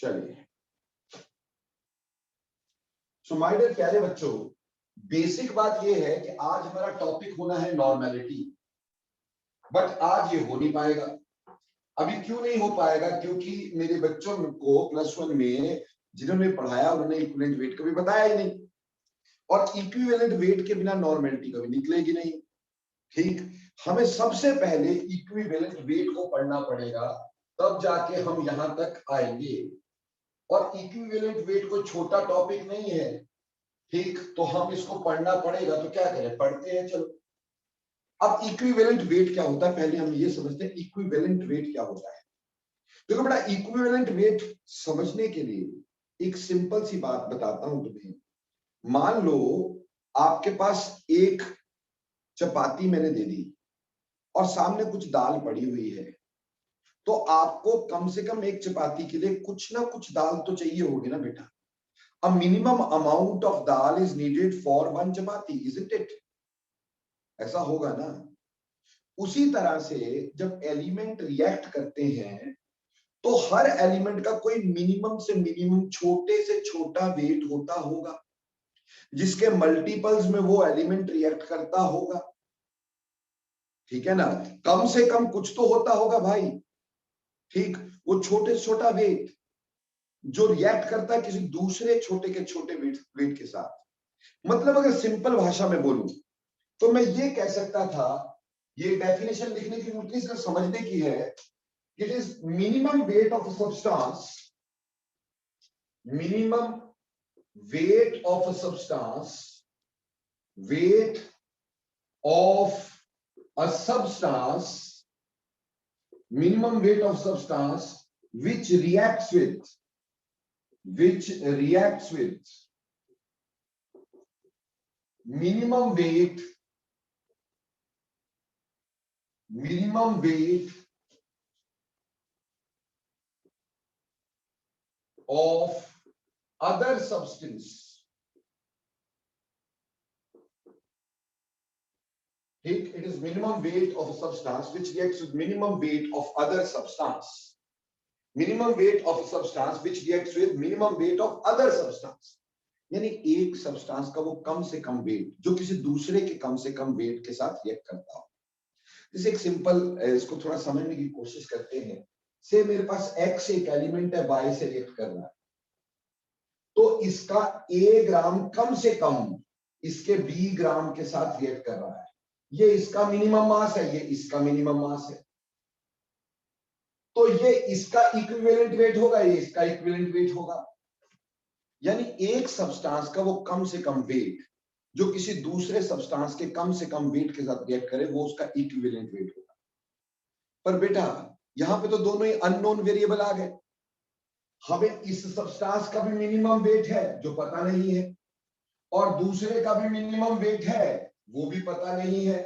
चलिए, so my dear प्यारे बच्चों, बेसिक बात यह है कि आज हमारा टॉपिक होना है नॉर्मेलिटी, बट आज ये हो नहीं पाएगा। अभी क्यों नहीं हो पाएगा? क्योंकि मेरे बच्चों को +1 में जिन्होंने पढ़ाया उन्होंने इक्विवेलेंट वेट कभी बताया ही नहीं, और इक्विवेलेंट वेट के बिना नॉर्मेलिटी कभी निकलेगी नहीं। ठीक, हमें सबसे पहले इक्विवेलेंट वेट को पढ़ना पड़ेगा, तब जाके हम यहां तक आएंगे। और इक्विवेलेंट वेट कोई छोटा टॉपिक नहीं है, ठीक, तो हम इसको पढ़ना पड़ेगा। तो क्या करें, पढ़ते हैं। चलो, अब इक्विवेलेंट वेट क्या होता है पहले हम ये समझते हैं। इक्विवेलेंट वेट क्या होता है? देखो बेटा, इक्विवेलेंट वेट समझने के लिए एक सिंपल सी बात बताता हूं तुम्हें। मान लो आपके पास एक चपाती मैंने दे दी और सामने कुछ दाल पड़ी हुई है, तो आपको कम से कम एक चपाती के लिए कुछ ना कुछ दाल तो चाहिए होगी ना बेटा। A minimum amount of dal is needed for one chapati, isn't it? ऐसा होगा ना। उसी तरह से जब एलिमेंट रिएक्ट करते हैं तो हर एलिमेंट का कोई मिनिमम से मिनिमम छोटे से छोटा वेट होता होगा, जिसके मल्टीपल्स में वो एलिमेंट रिएक्ट करता होगा। ठीक है ना, कम से कम कुछ तो होता होगा भाई। ठीक, वो छोटे से छोटा वेट जो रिएक्ट करता है किसी दूसरे छोटे के छोटे वेट के साथ। मतलब अगर सिंपल भाषा में बोलूं तो मैं ये कह सकता था, ये डेफिनेशन लिखने की जरूरत नहीं, सिर्फ समझने की है। It is minimum weight of substance, minimum weight of substance, wait of a substance, minimum weight of substance which reacts with minimum weight of other substance. It is minimum weight of a substance which reacts with minimum weight of other substance. Minimum weight of a substance which reacts with minimum weight of other substance. यानी एक substance का वो कम से कम wait जो किसी दूसरे के कम से कम वेट के साथ रिएक्ट करता हो। जैसे एक सिंपल, इसको थोड़ा समझने की कोशिश करते हैं। से मेरे पास X एक एलिमेंट है, Y से रिएक्ट कर रहा है, तो इसका A ग्राम कम से कम इसके B ग्राम के साथ रिएक्ट कर रहा है। ये इसका मिनिमम मास है, ये इसका मिनिमम मास है, तो ये इसका इक्विवेलेंट वेट होगा, ये इसका इक्विवेलेंट वेट होगा। यानी एक सब्सटेंस का वो कम से कम वेट जो किसी दूसरे सब्सटेंस के कम से कम वेट के साथ रिएक्ट करे, वो उसका इक्विवेलेंट वेट होगा। पर बेटा यहां पे तो दोनों ही अननोन वेरिएबल आ गए। हमें इस सब्सटेंस का भी मिनिमम वेट है जो पता नहीं है, और दूसरे का भी मिनिमम वेट है वो भी पता नहीं है।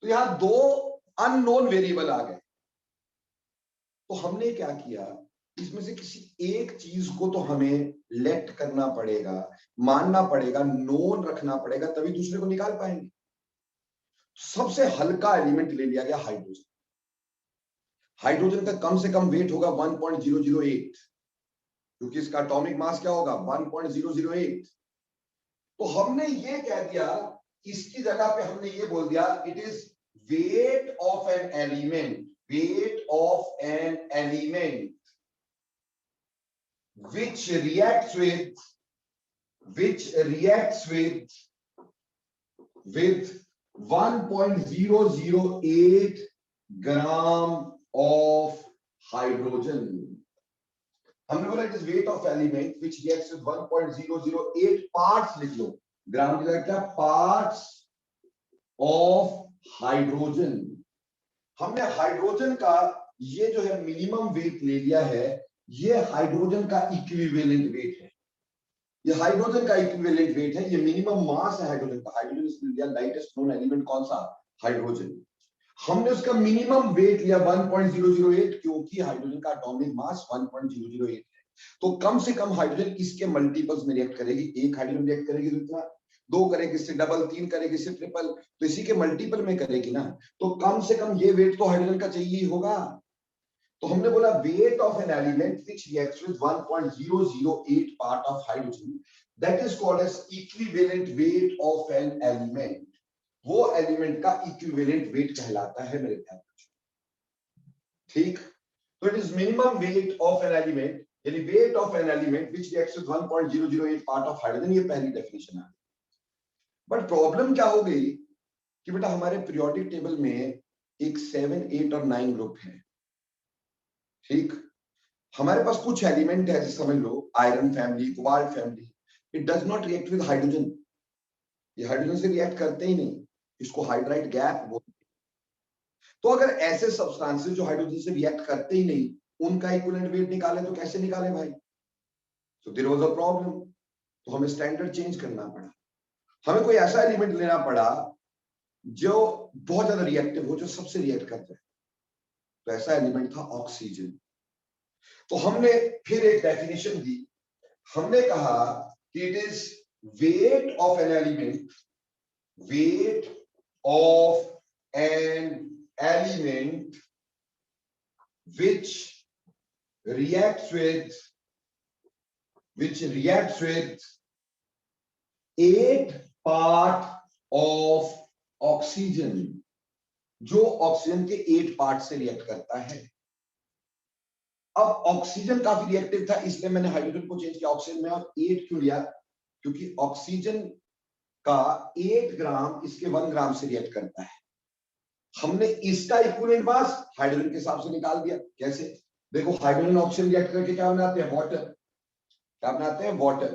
तो यहां दो अननोन वेरिएबल आ गए। तो हमने क्या किया, इसमें से किसी एक चीज को तो हमें लेट करना पड़ेगा, मानना पड़ेगा, नोन रखना पड़ेगा, तभी दूसरे को निकाल पाएंगे। सबसे हल्का एलिमेंट ले लिया गया हाइड्रोजन। हाइड्रोजन का कम से कम वेट होगा 1.008, क्योंकि इसका एटॉमिक मास क्या होगा 1.008। तो हमने ये कह दिया, इसकी जगह पे हमने ये बोल दिया, it is weight of an element, weight of an element which reacts with 1.008 gram of hydrogen. हमने बोला it is weight of element which reacts with 1.008 parts, लिख लो, ग्राम की जगह क्या, पार्ट्स ऑफ हाइड्रोजन। हमने हाइड्रोजन का ये जो है मिनिमम वेट ले लिया है, ये हाइड्रोजन का इक्विवेलेंट वेट है, ये हाइड्रोजन का इक्विवेलेंट वेट है, ये मिनिमम मास है हाइड्रोजन का। हाइड्रोजन इसने लिया लाइटेस्ट नोन एलिमेंट, कौन सा, हाइड्रोजन। हमने उसका मिनिमम वेट लिया 1.008, क्योंकि हाइड्रोजन का एटॉमिक मास 1.008 है। तो कम से कम हाइड्रोजन इसके मल्टीपल्स में रिएक्ट करेगी। एक हाइड्रोजन रिएक्ट करेगी तो इतना, दो करेगी इससे डबल, तीन करेगी इससे ट्रिपल, तो इसी के मल्टीपल में करेगी ना। तो कम से कम ये वेट तो हाइड्रोजन का चाहिए ही होगा। तो हमने बोला weight of an element which reacts with 1.008 part of hydrogen that is called as equivalent weight of an element. वो एलिमेंट का इक्विवेलेंट वेट कहलाता है मेरे ख्याल। ठीक, तो it is minimum weight of an element, यानी weight of an element which reacts with 1.008 part of hydrogen. ये पहली डेफिनेशन है। बट प्रॉब्लम क्या हो गई कि बेटा हमारे पीरियोडिक टेबल में एक 7, 8 और 9 ग्रुप है। ठीक, हमारे पास कुछ एलिमेंट है, जैसे समझ लो iron family, cobalt family, it does not react with hydrogen. ये हाइड्रोजन से रिएक्ट करते ही नहीं, इसको हाइड्राइड गैप बोलते हैं। तो अगर ऐसे सब्सटेंसेस जो हाइड्रोजन से रिएक्ट करते ही नहीं, उनका इक्विवेलेंट वेट निकाले तो कैसे निकाले भाई? तो देयर वाज अ प्रॉब्लम। तो हमें स्टैंडर्ड चेंज करना पड़ा। हमें कोई ऐसा एलिमेंट लेना पड़ा जो बहुत ज्यादा रिएक्टिव हो, जो सबसे रिएक्ट करता है। तो ऐसा एलिमेंट था ऑक्सीजन। तो हमने फिर एक डेफिनेशन दी। हमने कहा कि it is weight of an element, wait of an element which reacts with 8 part of oxygen, जो ऑक्सीजन के 8 पार्ट से रिएक्ट करता है। अब ऑक्सीजन काफी रिएक्टिव था, इसलिए मैंने हाइड्रोजन को चेंज किया ऑक्सीजन में। और 8 क्यों लिया? क्योंकि ऑक्सीजन का 8 ग्राम इसके 1 ग्राम से रिएक्ट करता है। हमने इसका इक्विवेलेंट मास हाइड्रोजन के हिसाब से निकाल दिया। कैसे? देखो, हाइड्रोजन ऑक्सीजन रिएक्ट करके क्या बनाते हैं? वाटर। क्या बनाते हैं? वाटर।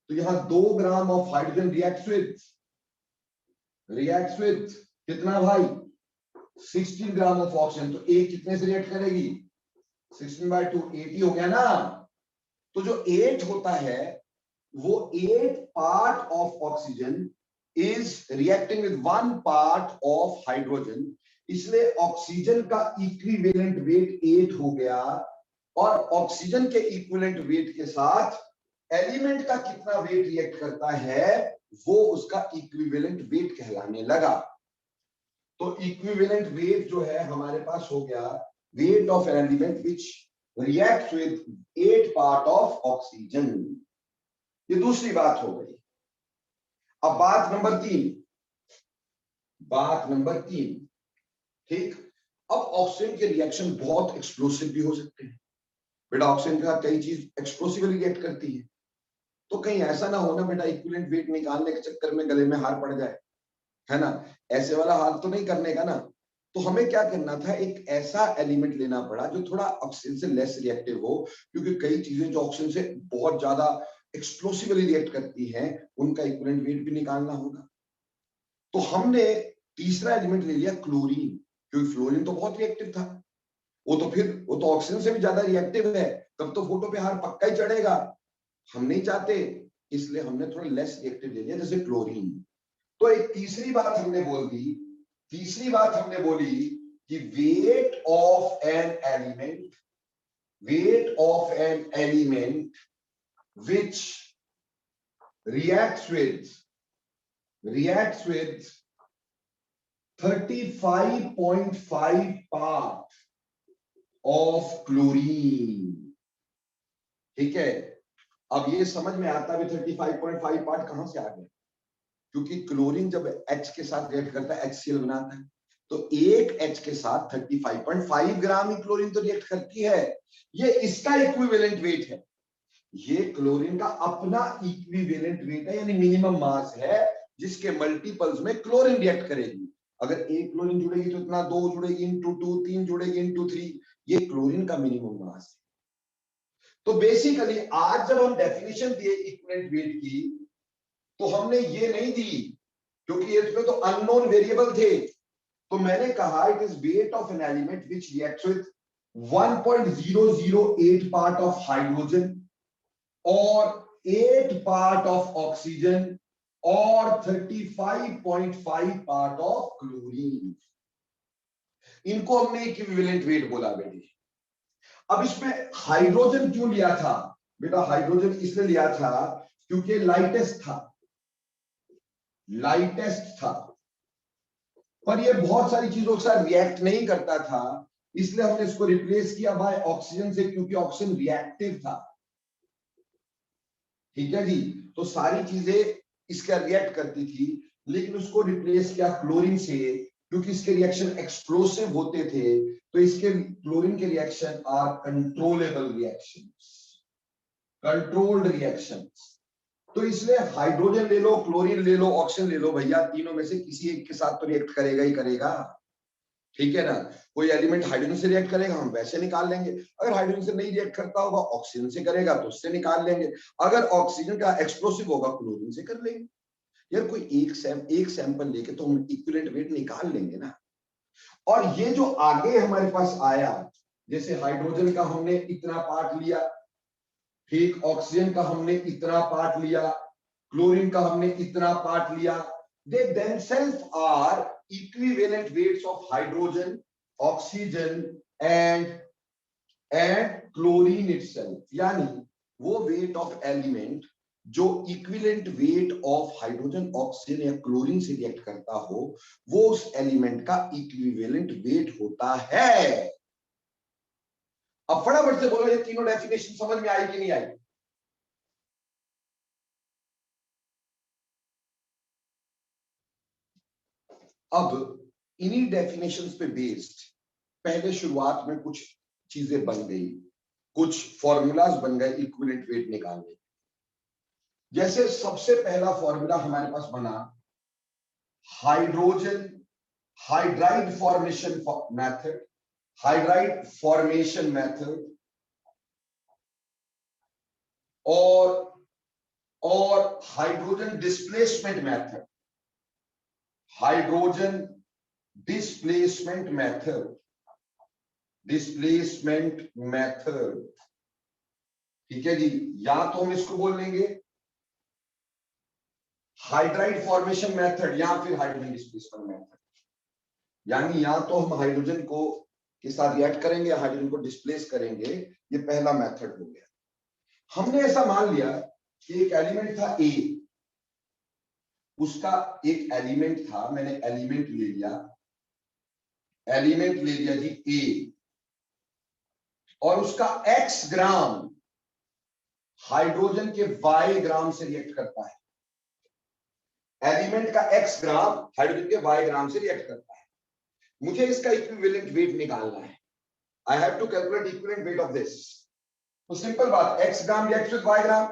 तो यहां 2 ग्राम ऑफ हाइड्रोजन रिएक्ट्स विद कितना भाई? 16 ग्राम ऑफ ऑक्सीजन। तो एक कितने से रिएक्ट करेगी? 16/2, 80 हो गया ना। तो जो 8 होता है वो 8 part of oxygen is reacting with 1 part of hydrogen, इसलिए ऑक्सीजन का इक्विवेलेंट वेट 8 हो गया। और ऑक्सीजन के इक्विवेलेंट वेट के साथ एलिमेंट का कितना वेट रिएक्ट करता है वो उसका इक्विवेलेंट वेट कहलाने लगा। तो इक्विवेलेंट वेट जो है हमारे पास हो गया wait of an element which reacts with 8 part of oxygen. ये दूसरी बात हो गई। अब बात नंबर 3। ठीक, अब ऑक्सीजन के रिएक्शन बहुत एक्सप्लोसिव भी हो सकते हैं। बेटा ऑक्सीजन के साथ कई चीज एक्सप्लोसिवली रिएक्ट करती है। तो कहीं ऐसा ना हो ना बेटा इक्विवेलेंट वेट निकालने के चक्कर में गले में हार पड़ जाए, है ना? ऐसे वाला हाल तो नहीं करने का ना। तो हमें क्या करना था, एक ऐसा एलिमेंट लेना पड़ा जो थोड़ा ऑक्सीजन से लेस रिएक्टिव हो, क्योंकि कई चीजें जो ऑक्सीजन से बहुत ज्यादा एक्सप्लोसिवली रिएक्ट करती हैं उनका इक्विवेलेंट वेट भी निकालना होगा। तो हमने तीसरा एलिमेंट ले लिया क्लोरीन, क्योंकि फ्लोरीन तो बहुत रिएक्टिव था। वो तो ऑक्सीजन से भी ज्यादा रिएक्टिव है, तब तो फोटो पे हार पक्का ही चढ़ेगा। हम नहीं चाहते, इसलिए हमने थोड़ा लेस रिएक्टिव ले लिया, जैसे क्लोरीन। तो एक तीसरी बात हमने बोली कि wait of an element which reacts with 35.5 part of chlorine. ठीक है, अब ये समझ में आता है 35.5 पार्ट कहां से आ गए? क्योंकि क्लोरीन जब H के साथ रिएक्ट करता है HCl बनाता है, तो एक H के साथ 35.5 ग्राम ही क्लोरीन तो रिएक्ट करती है। ये इसका इक्विवेलेंट वेट है। ये क्लोरीन का अपना इक्विवेलेंट वेट है, यानी मिनिमम मास है जिसके मल्टीपल्स में क्लोरीन रिएक्ट करेगी। अगर एक क्लोरीन जुड़ेगी तो इतना, 2 जुड़ेगी इंटू 2, 3 जुड़ेगी इंटू 3, ये क्लोरीन का मिनिमम मास है। तो बेसिकली आज जब हम डेफिनेशन दिए इक्विवेलेंट वेट की, तो हमने ये नहीं दी क्योंकि इसमें तो अननोन वेरिएबल थे। तो मैंने कहा it is weight of an element which reacts with 1.008 part of hydrogen और 8 पार्ट ऑफ ऑक्सीजन और 35.5 पार्ट ऑफ क्लोरीन। इनको हमने इक्विवेलेंट वेट बोला बेटे। अब इसमें हाइड्रोजन क्यों लिया था बेटा? हाइड्रोजन इसलिए लिया था क्योंकि लाइटेस्ट था, पर ये बहुत सारी चीजों के साथ रिएक्ट नहीं करता था, इसलिए हमने इसको रिप्लेस किया बाय ऑक्सीजन से, क्योंकि ऑक्सीजन रिएक्टिव था। ठीक है जी, तो सारी चीजें इसका रिएक्ट करती थी, लेकिन उसको रिप्लेस किया क्लोरीन से, क्योंकि इसके रिएक्शन एक्सप्लोसिव होते थे। तो इसके क्लोरीन के reaction are controllable reactions, controlled reactions. तो इसलिए हाइड्रोजन ले लो, क्लोरीन ले लो, ऑक्सीजन ले लो, भैया तीनों में से किसी एक के साथ तो रिएक्ट करेगा ही करेगा। ठीक है ना, कोई एलिमेंट हाइड्रोजन से रिएक्ट करेगा, हम वैसे निकाल लेंगे। अगर हाइड्रोजन से नहीं रिएक्ट करता होगा, ऑक्सीजन से करेगा तो उससे निकाल लेंगे। अगर ऑक्सीजन का एक्सप्लोसिव होगा, क्लोरीन से कर लेंगे। यार कोई एक सैंपल लेके तो हम इक्विवेलेंट वेट निकाल लेंगे ना। और ये जो आगे हमारे पास आया, जैसे हाइड्रोजन का हमने इतना पार्ट लिया, ठीक, ऑक्सीजन का हमने इतना पार्ट लिया, क्लोरीन का हमने इतना पार्ट लिया, they themselves are equivalent weights of hydrogen, oxygen and chlorine itself। यानी वो वेट ऑफ एलिमेंट जो equivalent weight of hydrogen, oxygen या क्लोरीन से रिएक्ट करता हो, वो उस एलिमेंट का इक्विवेलेंट वेट होता है। अब फटाफट से बोलो, ये तीनों डेफिनेशन समझ में आई कि नहीं आई? अब इन्हीं डेफिनेशंस पे बेस्ड पहले शुरुआत में कुछ चीजें बन गई, कुछ फॉर्मूलाज बन गए इक्विवेलेंट वेट निकालने। जैसे सबसे पहला फॉर्मूला हमारे पास बना hydrogen hydride formation method, hydride formation method और hydrogen displacement method, hydrogen displacement method, displacement method. ठीक है जी, या तो हम इसको बोल लेंगे हाइड्राइड फॉर्मेशन मेथड या फिर हाइड्रोजन डिस्प्लेसमेंट मेथड। यानी या तो हम हाइड्रोजन को के साथ रिएक्ट करेंगे, हाइड्रोजन को डिस्प्लेस करेंगे। ये पहला मेथड हो गया। हमने ऐसा मान लिया कि एक एलिमेंट था ए, उसका एक एलिमेंट था, मैंने एलिमेंट ले लिया, एलिमेंट ले लिया जी ए, और उसका x ग्राम हाइड्रोजन के y ग्राम से रिएक्ट करता है। एलिमेंट का x ग्राम हाइड्रोजन के y ग्राम से रिएक्ट करता है। मुझे इसका इक्विवेलेंट वेट निकालना है। I have to calculate equivalent weight of this. तो सिंपल बात, x gram reacts with y gram,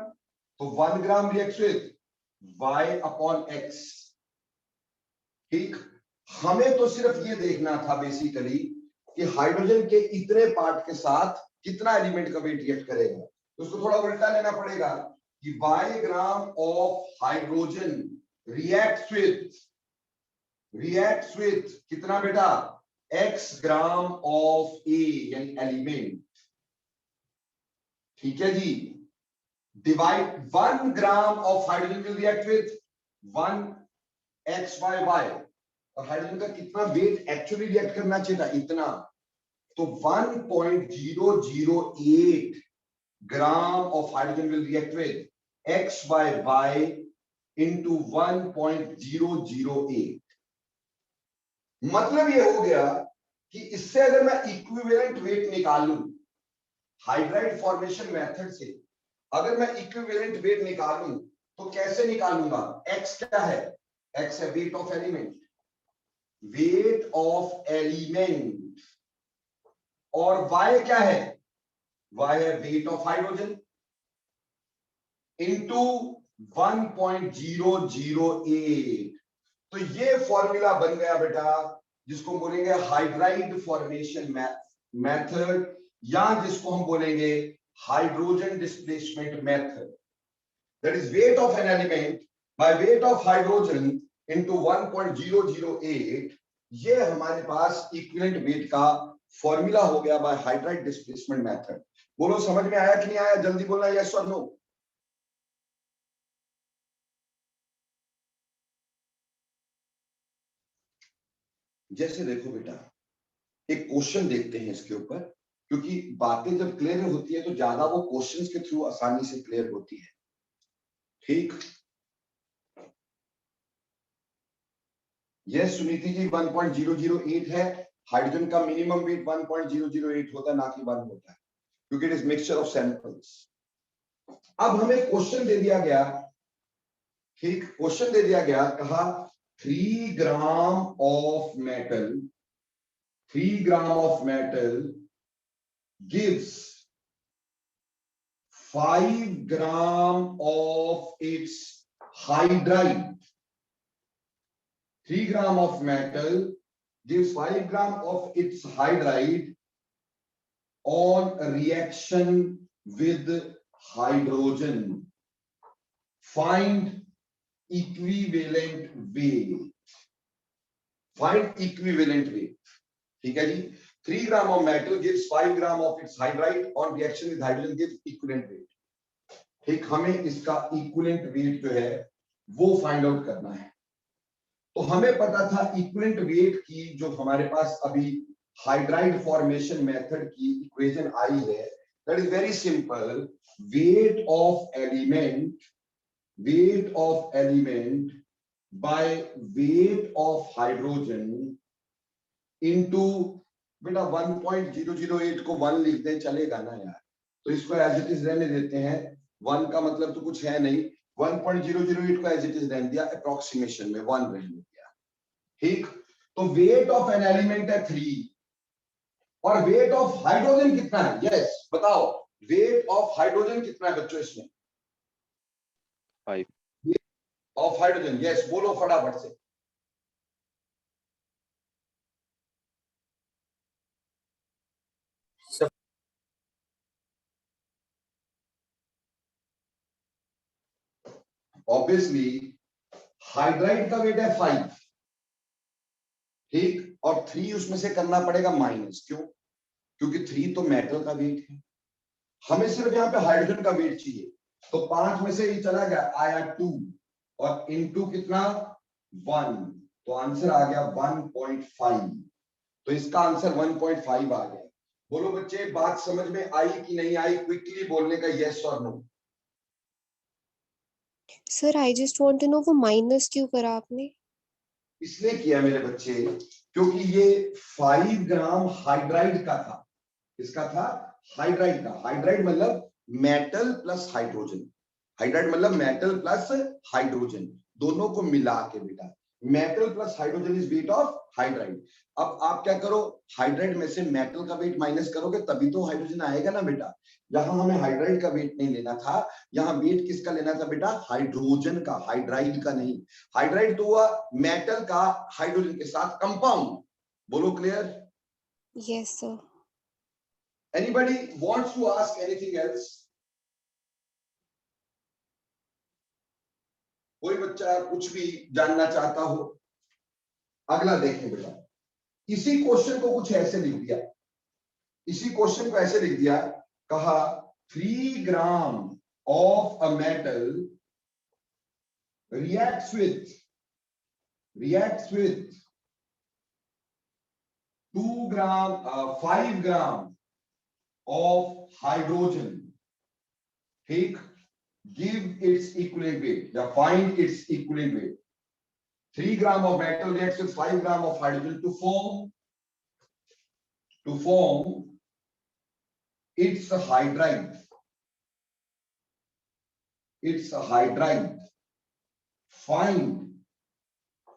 तो 1 gram reacts with y upon x। ठीक, हमें तो सिर्फ ये देखना था बेसिकली कि हाइड्रोजन के इतने पार्ट के साथ कितना एलिमेंट का वेट रिएक्ट करेगा। तो उसको थोड़ा उल्टा लेना पड़ेगा कि y gram of hydrogen reacts with कितना बेटा, x ग्राम ऑफ A यानी एलिमेंट। ठीक है जी, divide 1 gram of hydrogen will react with 1 x by y, और हाइड्रोजन का कितना वेट एक्चुअली रिएक्ट करना चाहिए था, इतना। तो 1.008 ग्राम of hydrogen will react with x by y into 1.008। मतलब ये हो गया कि इससे अगर मैं इक्विवेलेंट वेट निकालूं हाइड्राइड फॉर्मेशन मेथड से, अगर मैं इक्विवेलेंट वेट निकालूं तो कैसे निकालूंगा? x क्या है? x है wait of element, wait of element, और y क्या है? y है वेट ऑफ हाइड्रोजन इंटू 1.008। तो ये फॉर्मूला बन गया बेटा, जिसको बोलेंगे हाइड्राइड फॉर्मेशन मेथड, या जिसको हम बोलेंगे hydrogen displacement method. That is weight of an element by weight of hydrogen into 1.008। ये हमारे पास इक्विवेलेंट वेट का फॉर्मूला हो गया बाय हाइड्राइड डिस्प्लेसमेंट मेथड। बोलो समझ में आया कि नहीं आया? जल्दी बोलना यस और नो। जैसे देखो बेटा, एक क्वेश्चन देखते हैं इसके ऊपर, क्योंकि बातें जब क्लियर होती है तो ज्यादा वो क्वेश्चंस के थ्रू आसानी से क्लियर होती है। ठीक, यस सुनीति जी 1.008 है, हाइड्रोजन का मिनिमम वेट 1.008 होता है, ना कि 1 होता है, क्योंकि it is mixture of samples. अब हमें क्वेश्चन दे दिया गया, ठीक, क्वेश्चन दे दिया गया, कहा 3 gram of metal, 3 gram of metal gives 5 gram of its hydride. 3 gram of metal gives 5 gram of its hydride on reaction with hydrogen. Find equivalent weight. Find equivalent weight. ठीक है जी। 3 gram of metal gives 5 gram of its hydride on reaction with hydrogen gives equivalent weight। ठीक, हमें इसका equivalent weight जो है वो find out करना है। तो हमें पता था equivalent weight की जो हमारे पास अभी हाइड्राइड फॉर्मेशन मेथड की इक्वेशन आई है, that is very simple, weight of element by weight of hydrogen into, बेटा 1.008 को 1 लिख दें चलेगा ना यार, तो इसको एज इट इज रहने देते हैं, 1 का मतलब तो कुछ है नहीं, 1.008 को एज इट इज रहने दिया, अप्रोक्सीमेशन में 1 रहने दिया। ठीक, तो वेट ऑफ एन एलिमेंट है 3 और वेट ऑफ हाइड्रोजन कितना है? यस, बताओ वेट ऑफ हाइड्रोजन कितना है बच्चों इसमें? 5 ऑफ हाइड्रोजन, यस, बोलो फटाफट से। ऑब्वियसली हाइड्राइड का वेट है 5, ठीक, और 3 उसमें से करना पड़ेगा माइनस, क्यों? क्योंकि 3 तो मेटल का वेट है, हमें सिर्फ यहाँ पे हाइड्रोजन का वेट चाहिए, तो 5 में से ये चला गया, आया 2 और इनटू कितना 1, तो आंसर आ गया 1.5, तो इसका आंसर 1.5 आ गया। बोलो बच्चे, बात समझ में आई कि नहीं आई? क्विकली बोलने का यस और no. Sir I just want to know वो माइनस क्यों करा आपने? इसलिए किया मेरे बच्चे क्योंकि ये 5 ग्राम हाइड्राइड का था। इसका था हाइड्राइड का, हाइड्राइड मतलब मेटल प्लस हाइड्रोजन, हाइड्राइड मतलब मेटल प्लस हाइड्रोजन, दोनों को मिला के बेटा, metal plus hydrogen is weight of hydride. अब आप क्या करो, हाइड्राइड में से मेटल का वेट माइनस करोगे तभी तो हाइड्रोजन आएगा ना बेटा। यहां हमें हाइड्राइड का वेट नहीं लेना था, यहां वेट किसका लेना था बेटा? हाइड्रोजन का, हाइड्राइड का नहीं। हाइड्राइड तो हुआ मेटल का हाइड्रोजन के साथ कंपाउंड। बोलो clear? Yes sir. Anybody wants to ask anything else? कोई बच्चा कुछ भी जानना चाहता हो? अगला देखें बेटा, इसी क्वेश्चन को कुछ ऐसे लिख दिया, इसी क्वेश्चन को ऐसे लिख दिया, कहा 3 gram of a metal reacts with 2 gram 5 gram of hydrogen, ठीक, give its equivalent weight या find its equivalent weight। 3 gram of metal reacts with 5 gram of hydrogen to form its hydride, find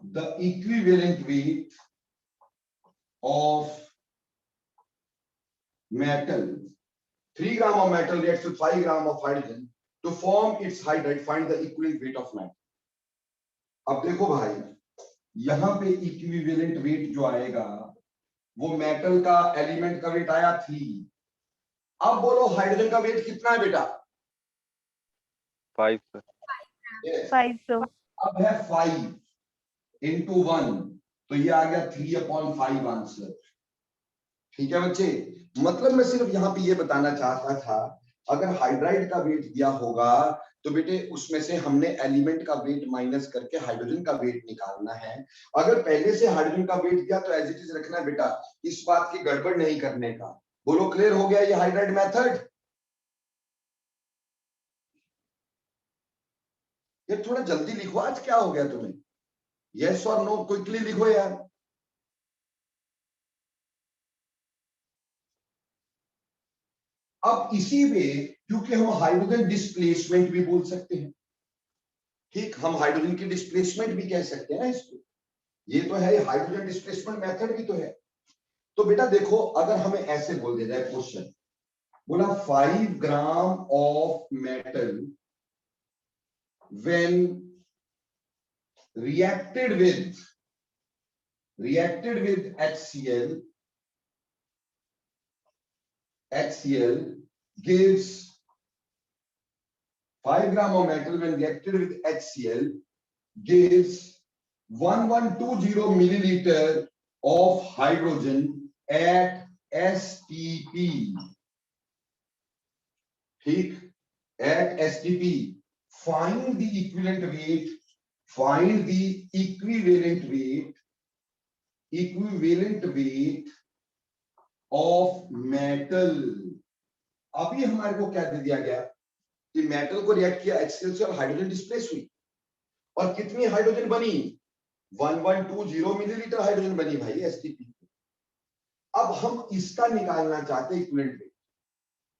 the equivalent weight of metal। 3 gram of metal reacts with 5 gram of hydrogen to form its hydride, find the equivalent weight of metal। अब देखो भाई, यहां पे equivalent weight जो आएगा वो metal का element का वेट आया 3। अब बोलो हाइड्रोजन का वेट कितना है बेटा? 5 5 अब है 5 into 1, तो ये आ गया 3/5 आंसर। ठीक है बच्चे, मतलब मैं सिर्फ यहाँ पे ये बताना चाहता था, अगर हाइड्राइड का वेट दिया होगा तो बेटे उसमें से हमने एलिमेंट का वेट माइनस करके हाइड्रोजन का वेट निकालना है। अगर पहले से हाइड्रोजन का वेट दिया तो एज इट इज रखना है बेटा, इस बात की गड़बड़ नहीं करने का। बोलो क्लियर हो गया ये हाइड्राइड मेथड? ये थोड़ा जल्दी लिखो, आज क्या हो गया तुम्हें? यस और नो क्विकली लिखो यार। अब इसी में क्योंकि हम हाइड्रोजन डिस्प्लेसमेंट भी बोल सकते हैं, ठीक, हम हाइड्रोजन की डिस्प्लेसमेंट भी कह सकते हैं ना इसको, ये तो है हाइड्रोजन डिस्प्लेसमेंट मेथड भी तो है। तो बेटा देखो, अगर हमें ऐसे बोल दिया जाए क्वेश्चन, बोला 5 gram of metal when reacted with HCl gives 5 gram of metal when reacted with HCl gives 1120 milliliter of hydrogen at STP, ठीक, at STP. Find the equivalent weight, find the equivalent weight of metal. अभी हमारे को क्या दे दिया गया कि metal को react किया HCl से और हाइड्रोजन डिस्प्लेस हुई, और कितनी हाइड्रोजन बनी, 1120 मिलीलीटर हाइड्रोजन बनी भाई एसटीपी। अब हम इसका निकालना चाहते हैं इक्विवेलेंट वेट।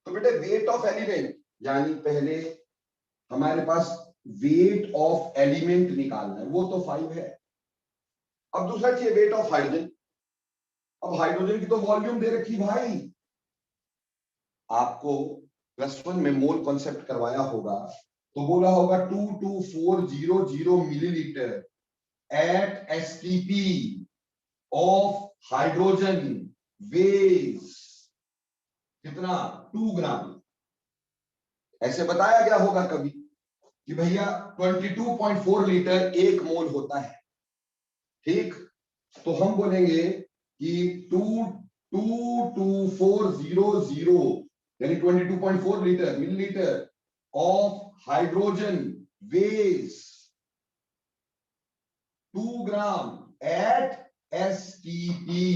तो बेटे वेट ऑफ एलिमेंट, यानी पहले हमारे पास वेट ऑफ एलिमेंट निकालना है, वो तो 5 है। अब दूसरा चाहिए वेट ऑफ हाइड्रोजन। अब हाइड्रोजन की तो वॉल्यूम दे रखी भाई, आपको +1 में मोल कॉन्सेप्ट करवाया होगा, तो बोला होगा 22400 millilitre at STP of hydrogen weighs कितना, 2 ग्राम। ऐसे बताया गया होगा कभी कि भैया 22.4 लीटर 1 मोल होता है, ठीक। तो हम बोलेंगे कि 22400 यानी 22.4 litre millilitre of hydrogen weighs 2 gram at STP,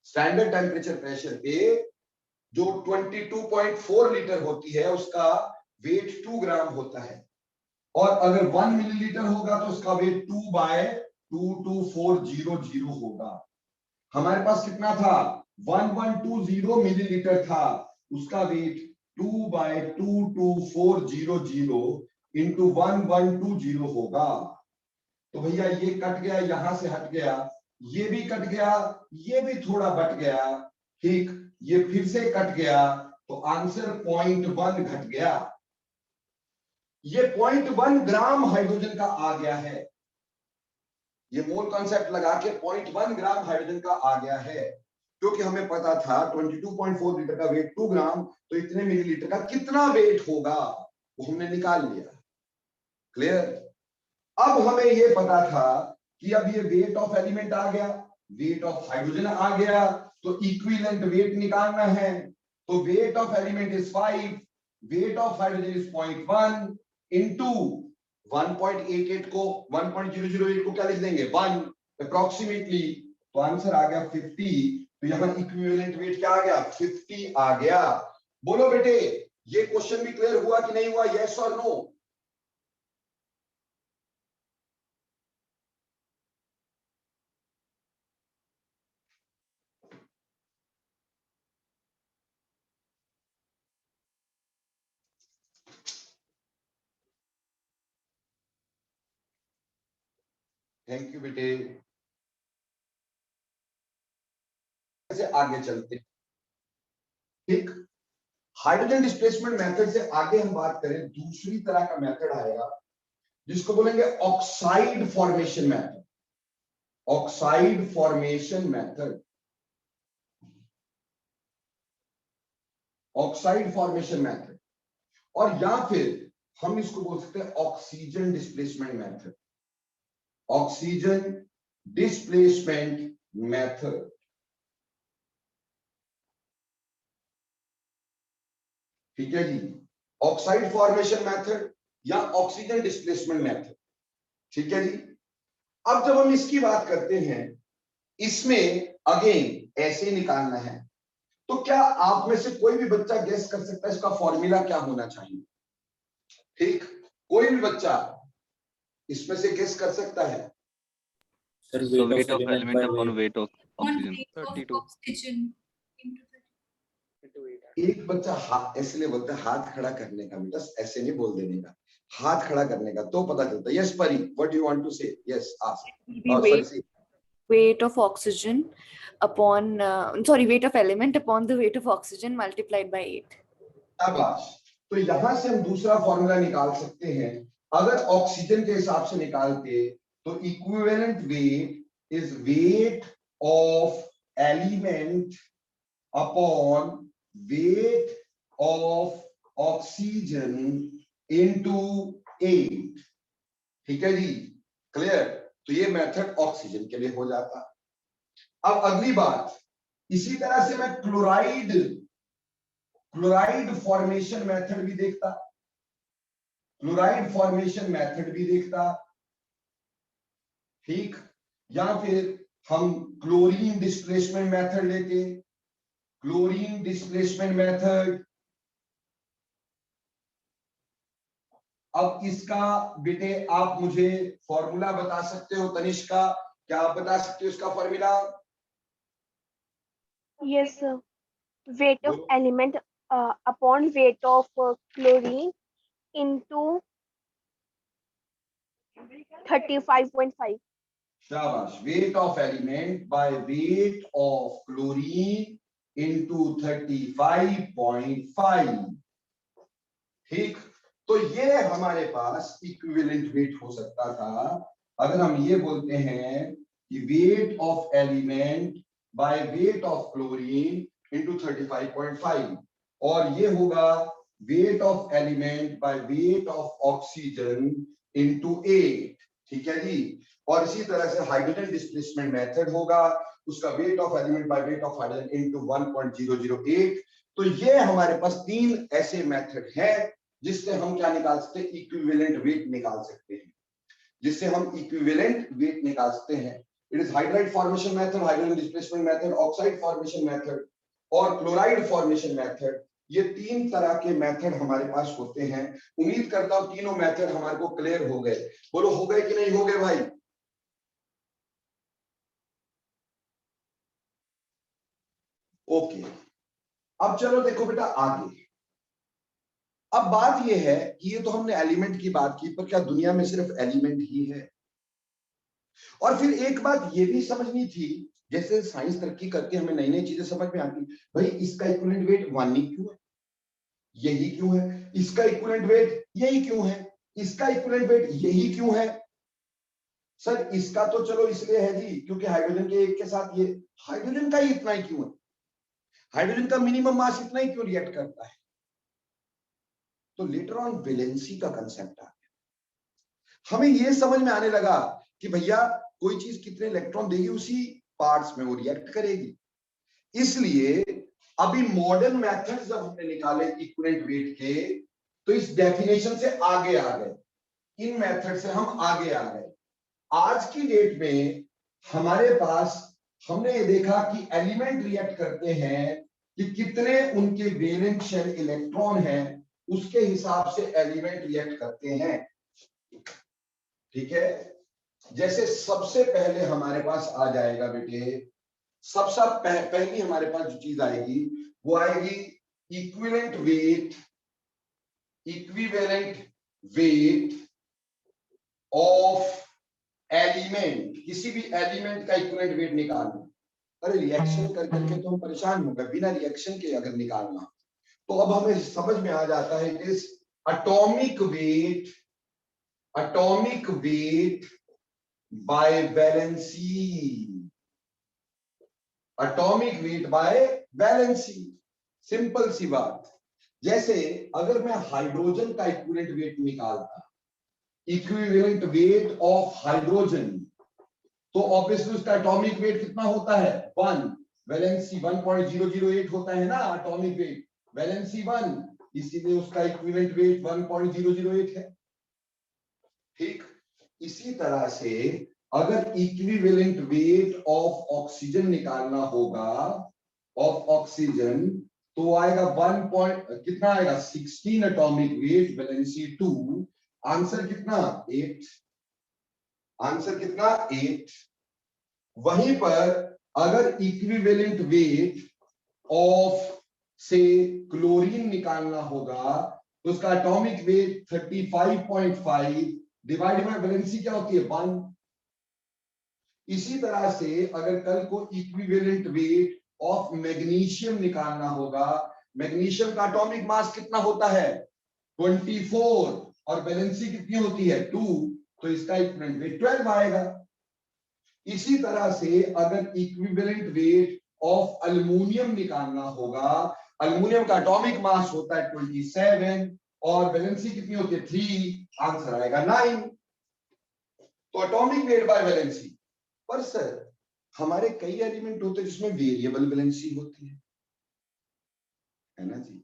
standard temperature pressure पे जो 22.4 लीटर होती है उसका वेट 2 ग्राम होता है, और अगर 1 मिलीलीटर होगा तो उसका वेट 2/22400 होगा। हमारे पास कितना था, 1120 मिलीलीटर था, उसका वेट 2/22400 इंटू 1120 होगा। तो भैया ये कट गया, यहां से हट गया, ये भी कट गया, ये भी थोड़ा बट गया, ठीक, ये फिर से कट गया, तो आंसर 0.1 घट गया। ये 0.1 ग्राम हाइड्रोजन का आ गया है, ये मोल कॉन्सेप्ट लगा के 0.1 ग्राम हाइड्रोजन का आ गया है, क्योंकि हमें पता था 22.4 लीटर का वेट 2 ग्राम, तो इतने मिलीलीटर का कितना वेट होगा वो हमने निकाल लिया। क्लियर। अब हमें ये पता था कि अब ये वेट ऑफ एलिमेंट आ गया, वेट ऑफ हाइड्रोजन आ गया, तो इक्विवेलेंट वेट निकालना है। तो wait of element is 5, wait of hydrogen is 0.1 into 1.88 को 1.008 को क्या लिख देंगे 1 अप्रोक्सीमेटली, तो आंसर आ गया 50। तो यहां इक्विवेलेंट वेट क्या आ गया, 50 आ गया। बोलो बेटे ये क्वेश्चन भी क्लियर हुआ कि नहीं हुआ, यस और नो। थैंक यू बेटे। से आगे चलते, ठीक। हाइड्रोजन डिस्प्लेसमेंट मेथड से आगे हम बात करें, दूसरी तरह का मेथड आएगा जिसको बोलेंगे oxide formation method. Oxide formation method, oxide formation method, और या फिर हम इसको बोल सकते हैं oxygen displacement method. Oxygen displacement method, ठीक है जी। ऑक्साइड फॉर्मेशन मेथड या ऑक्सीजन डिस्प्लेसमेंट मेथड, ठीक है जी। अब जब हम इसकी बात करते हैं, इसमें अगेन ऐसे निकालना है, तो क्या आप में से कोई भी बच्चा गेस कर सकता है इसका फॉर्मूला क्या होना चाहिए, ठीक। कोई भी बच्चा इसमें से गेस कर सकता है। So weight of element upon weight of oxygen. 32 oxygen into 30. एक बच्चा हाथ ऐसे नहीं बोलता, हाथ खड़ा करने का बेटा, ऐसे नहीं बोल देने का, हाथ खड़ा करने का तो पता चलता है। Yes Pari, what do you want to say? Yes ask. The sorry, weight of oxygen upon weight of element upon the weight of oxygen multiplied by 8. शाबाश। तो यहां से हम दूसरा फॉर्मूला निकाल सकते हैं। अगर ऑक्सीजन के हिसाब से निकालते तो equivalent weight is weight of element upon weight of oxygen into 8। ठीक है जी, क्लियर? तो ये मेथड ऑक्सीजन के लिए हो जाता। अब अगली बात, इसी तरह से मैं क्लोराइड फॉर्मेशन मेथड भी देखता, क्लोराइड फॉर्मेशन मेथड भी देखता, ठीक? या फिर हम क्लोरीन डिस्प्लेसमेंट मेथड लेते, क्लोरीन डिस्प्लेसमेंट मेथड। अब इसका बेटे आप मुझे फॉर्मूला बता सकते हो तनिष्का? क्या आप बता सकते हो इसका formula? Yes, sir. Weight of element upon weight of chlorine into 35.5. शाबाश। Wait of element by weight of chlorine into 35.5। ठीक, तो ये हमारे पास इक्विवेलेंट वेट हो सकता था। अगर हम ये बोलते हैं कि wait of element by weight of chlorine into 35.5, और ये होगा wait of element by weight of oxygen into 8। ठीक है जी। और इसी तरह से हाइड्रोजन डिस्प्लेसमेंट मेथड होगा, उसका wait of element by weight of hydrogen into 1.008। तो ये हमारे पास तीन ऐसे मेथड हैं जिससे हम क्या निकाल सकते हैं? इक्विवेलेंट वेट निकाल सकते हैं, जिससे हम इक्विवेलेंट वेट निकाल सकते हैं। It is hydride formation method, hydrogen displacement method, oxide formation method और क्लोराइड फॉर्मेशन मेथड। ये तीन तरह के मेथड हमारे पास होते हैं। उम्मीद करता हूं तीनों मेथड हमारे को क्लियर हो गए। बोलो हो गए कि नहीं हो गए भाई? ओके, अब चलो देखो बेटा आगे। अब बात यह है कि ये तो हमने एलिमेंट की बात की, पर क्या दुनिया में सिर्फ एलिमेंट ही है? और फिर एक बात ये भी समझनी थी, जैसे साइंस तरक्की करके हमें नई नई चीजें समझ में आती, भाई इसका इक्विवेलेंट वेट 1 ही क्यों है, यही क्यों है, इसका इक्विवेलेंट वेट यही क्यों है, इसका इक्विवेलेंट वेट यही क्यों है? सर इसका तो चलो इसलिए है जी क्योंकि हाइड्रोजन के एक के साथ ये, हाइड्रोजन का ही इतना ही क्यों है, हाइड्रोजन का मिनिमम मास इतना ही क्यों रिएक्ट करता है? तो लेटर ऑन वैलेंसी का कंसेप्ट आ गया, हमें ये समझ में आने लगा कि भैया कोई चीज कितने इलेक्ट्रॉन देगी उसी पार्ट्स में वो रिएक्ट करेगी। इसलिए अभी मॉडर्न मेथड्स जब हमने निकाले इक्विवेलेंट वेट के, तो इस डेफिनेशन से आगे आ गए, इन मेथड से हम आगे आ गए। आज की डेट में हमारे पास हमने ये देखा कि एलिमेंट रिएक्ट करते हैं कि कितने उनके वैलेंट शेल इलेक्ट्रॉन हैं, उसके हिसाब से एलिमेंट रिएक्ट करते हैं। ठीक है, जैसे सबसे पहले हमारे पास आ जाएगा बेटे, सबसे पहली हमारे पास जो चीज आएगी वो आएगी इक्विवेलेंट वेट ऑफ एलिमेंट। किसी भी एलिमेंट का इक्विवेलेंट वेट निकालना, अरे रिएक्शन कर करके तो हम परेशान हो गए, बिना रिएक्शन के अगर निकालना तो अब हमें समझ में आ जाता है it is atomic weight by valency, atomic weight by valency. Simple सी बात। जैसे अगर मैं हाइड्रोजन का इक्विवेलेंट वेट निकालता, इक्विवेलेंट वेट ऑफ हाइड्रोजन, तो ऑब्वियसली उसका एटॉमिक वेट कितना होता है? 1, वैलेंसी 1.008 होता है ना एटॉमिक वेट, वैलेंसी 1, इसीलिए उसका इक्विवेलेंट वेट 1.008 है। ठीक, इसी तरह से अगर इक्विवेलेंट वेट ऑफ ऑक्सीजन निकालना होगा, ऑफ ऑक्सीजन, तो आएगा 1 कितना आएगा? 16 एटॉमिक वेट, वैलेंसी 2, आंसर कितना? 8, आंसर कितना? 8। वहीं पर अगर इक्विवेलेंट वेट ऑफ से क्लोरीन निकालना होगा तो उसका atomic wait 35.5 divide by valency क्या होती है 1। इसी तरह से अगर कल को इक्विवेलेंट वेट ऑफ मैग्नीशियम निकालना होगा, मैग्नीशियम का एटॉमिक मास कितना होता है 24 और वैलेंसी कितनी होती है 2, तो इसका इक्विवेलेंट वेट 12 आएगा। इसी तरह से अगर इक्विवेलेंट वेट ऑफ अल्युमिनियम निकालना होगा, अल्युमिनियम का एटॉमिक मास होता है 27 और वैलेंसी कितनी होती है 3, आंसर आएगा 9। तो एटॉमिक वेट बाय वैलेंसी। पर सर हमारे कई एलिमेंट होते हैं जिसमें वेरिएबल वैलेंसी होती है ना जी।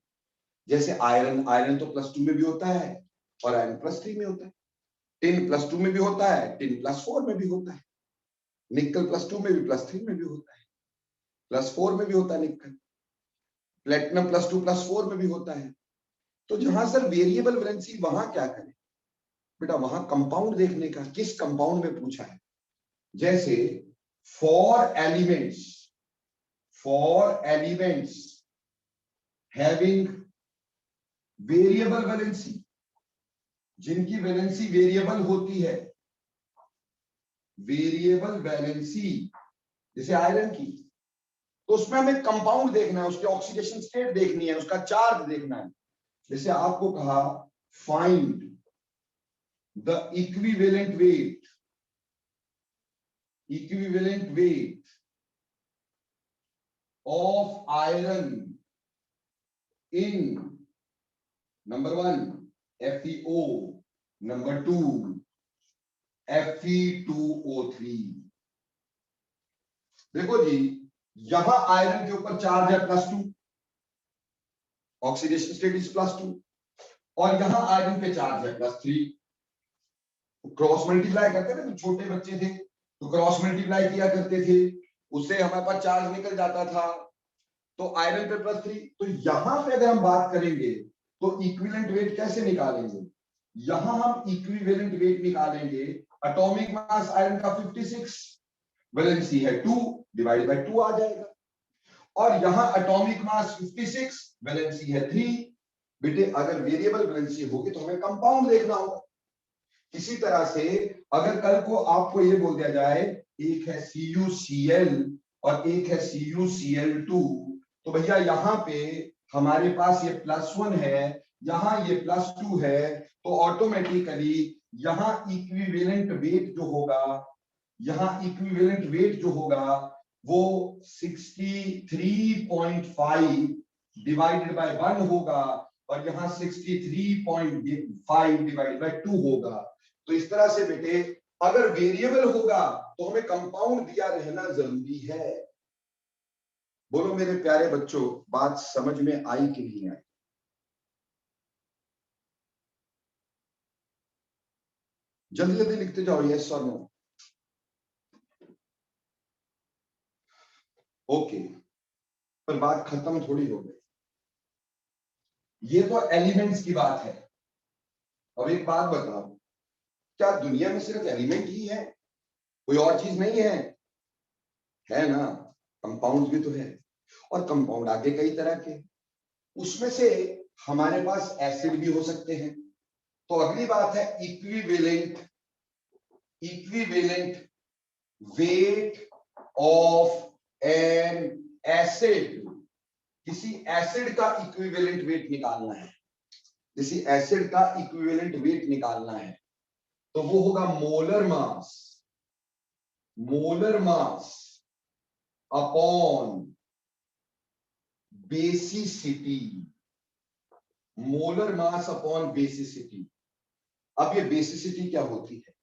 जैसे आयरन, आयरन तो +2 में भी होता है और आयरन +3 में होता है। टिन +2 में भी होता है, टिन +4 में भी होता है, निकल +2 में भी +3 में भी होता है, +4 में भी होता है निकल, प्लेटिनम +2 +4 में भी होता है। तो जहां सर वेरिएबल वैलेंसी वहां क्या करें बेटा, वहां कंपाउंड देखने का, किस कंपाउंड में पूछा है। जैसे for elements having variable valency, जिनकी वैलेंसी वेरिएबल होती है, वेरिएबल वैलेंसी जैसे आयरन की, तो उसमें हमें कंपाउंड देखना है, उसकी ऑक्सीडेशन स्टेट देखनी है, उसका चार्ज देखना है। जैसे आपको कहा find the equivalent weight of iron in number 1 FeO, number 2 Fe2O3। देखो जी, यहां आयरन के ऊपर चार्ज है +2, ऑक्सीडेशन स्टेट इज +2, और यहां आयरन पे चार्ज है +3। क्रॉस मल्टीप्लाई करते थे, तो छोटे बच्चे थे तो क्रॉस मल्टीप्लाई किया करते थे, उससे हमारे पास चार्ज निकल जाता था। तो आयरन पे +3, तो यहां पे अगर हम बात करेंगे तो इक्विवेलेंट वेट कैसे निकालेंगे, यहां हम इक्विवेलेंट वेट निकालेंगे। एटॉमिक मास आयरन का 56, वैलेंसी है 2, डिवाइड बाय 2 आ जाएगा। और यहां एटॉमिक मास 56, वैलेंसी है 3। बेटे अगर वेरिएबल वैलेंसी होगी तो हमें कंपाउंड देखना होगा। इसी तरह से अगर कल को आपको ये बोल दिया जाए एक है CuCl और एक है CuCl2, तो भैया यहाँ पे हमारे पास ये +1 है, यहाँ ये +2 है, तो ऑटोमेटिकली यहाँ इक्विवेलेंट वेट जो होगा, यहाँ इक्विवेलेंट वेट जो होगा वो 63.5 डिवाइडेड बाय 1 होगा, और यहाँ 63.5 डिवाइडेड बाय 2 होगा। तो इस तरह से बेटे अगर वेरिएबल होगा तो हमें कंपाउंड दिया रहना जरूरी है। बोलो मेरे प्यारे बच्चों, बात समझ में आई कि नहीं आई? जल्दी जल्दी लिखते जाओ, यस और नो। ओके, पर बात खत्म थोड़ी हो गई। ये तो एलिमेंट्स की बात है। अब एक बात बताओ, क्या दुनिया में सिर्फ एलिमेंट ही है, कोई और चीज नहीं है? है ना, कंपाउंड भी तो है, और कंपाउंड आगे कई तरह के, उसमें से हमारे पास एसिड भी हो सकते हैं। तो अगली बात है equivalent weight of an acid. किसी एसिड का इक्विवेलेंट वेट निकालना है, किसी एसिड का इक्विवेलेंट वेट निकालना है, तो वो होगा molar mass upon basicity. Molar mass upon basicity. अब ये बेसिसिटी क्या होती है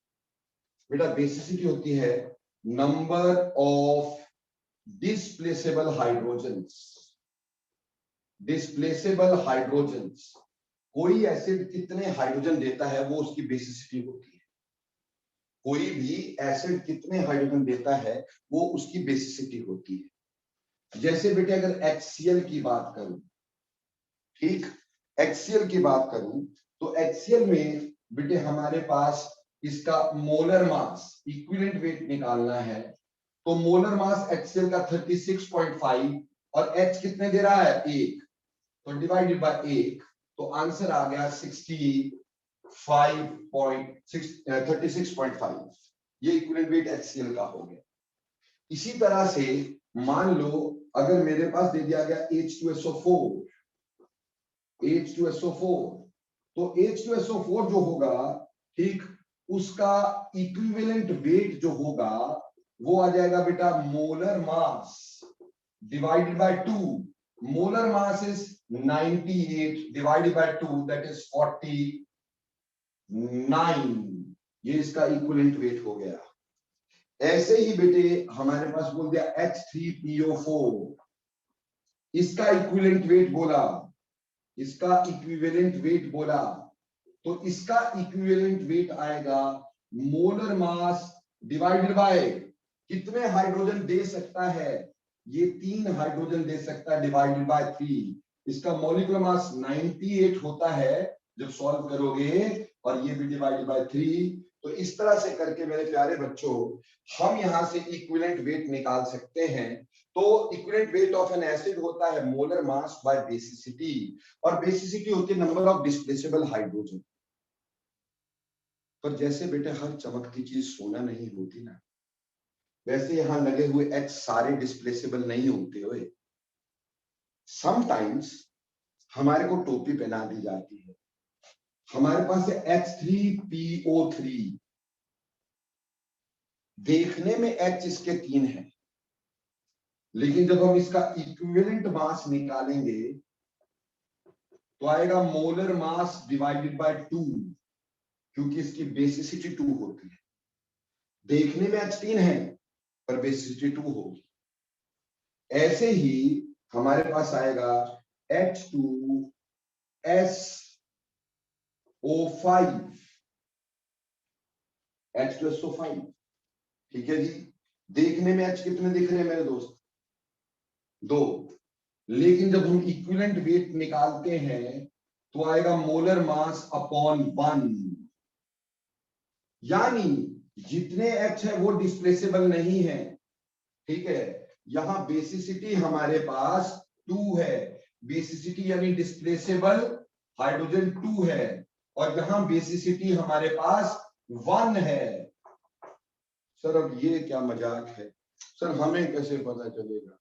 बेटा? बेसिसिटी होती है नंबर ऑफ डिस्प्लेसेबल हाइड्रोजन्स। कोई एसिड कितने हाइड्रोजन देता है वो उसकी बेसिसिटी होती है। कोई भी एसिड कितने हाइड्रोजन देता है वो उसकी बेसिसिटी होती है। जैसे बेटे अगर HCl की बात करूं, ठीक, HCl की बात करूं तो HCl में बेटे हमारे पास इसका मोलर मास इक्विवेलेंट वेट निकालना है। तो मोलर मास HCl का 36.5 और H कितने दे रहा है 1, तो डिवाइडेड बाय 1, तो आंसर आ गया 36.5। ये इक्विवेलेंट वेट HCl का हो गया। इसी तरह से मान लो अगर मेरे पास दे दिया गया H2SO4, तो H2SO4 जो होगा, ठीक, उसका इक्विवेलेंट वेट जो होगा वो आ जाएगा बेटा molar mass divided by 2। Molar mass is 98 divided by 2, that is 49। ये इसका इक्विवेलेंट वेट हो गया। ऐसे ही बेटे हमारे पास बोल दिया H3PO4, इसका इक्विवेलेंट वेट बोला, तो इसका इक्विवेलेंट वेट आएगा मोलर मास डिवाइडेड बाय कितने हाइड्रोजन दे सकता है, ये 3 हाइड्रोजन दे सकता है, डिवाइडेड बाय 3। इसका मॉलिक्यूलर मास 98 होता है जब सॉल्व करोगे, और ये भी डिवाइडेड बाय 3। तो इस तरह से करके मेरे प्यारे बच्चों हम यहां से इक्विवेलेंट वेट निकाल सकते हैं। तो equivalent weight of an acid होता है मोलर मास बाय बेसिसिटी, और बेसिसिटी होती है नंबर ऑफ डिस्प्लेसेबल हाइड्रोजन। पर जैसे बेटे हर चमकती चीज सोना नहीं होती ना, वैसे यहां लगे हुए H सारे डिस्प्लेसेबल नहीं होते हुए। समटाइम्स हमारे को टोपी पहना दी जाती है, हमारे पास है H3PO3, देखने में H इसके 3 है, लेकिन जब हम इसका इक्विवेलेंट मास निकालेंगे तो आएगा मोलर मास डिवाइडेड बाय 2, क्योंकि इसकी बेसिसिटी 2 होती है। देखने में H3 है पर बेसिसिटी 2 होगी। ऐसे ही हमारे पास आएगा H2SO5, ठीक है जी। देखने में H कितने दिख रहे हैं मेरे दोस्त, 2, लेकिन जब हम इक्विवेलेंट वेट निकालते हैं तो आएगा मोलर मास अपॉन 1, यानी जितने H है वो डिस्प्लेसेबल नहीं है, ठीक है। यहां बेसिसिटी हमारे पास 2 है, बेसिसिटी यानी डिस्प्लेसेबल हाइड्रोजन 2 है, और यहां बेसिसिटी हमारे पास 1 है। सर अब ये क्या मजाक है, सर हमें कैसे पता चलेगा?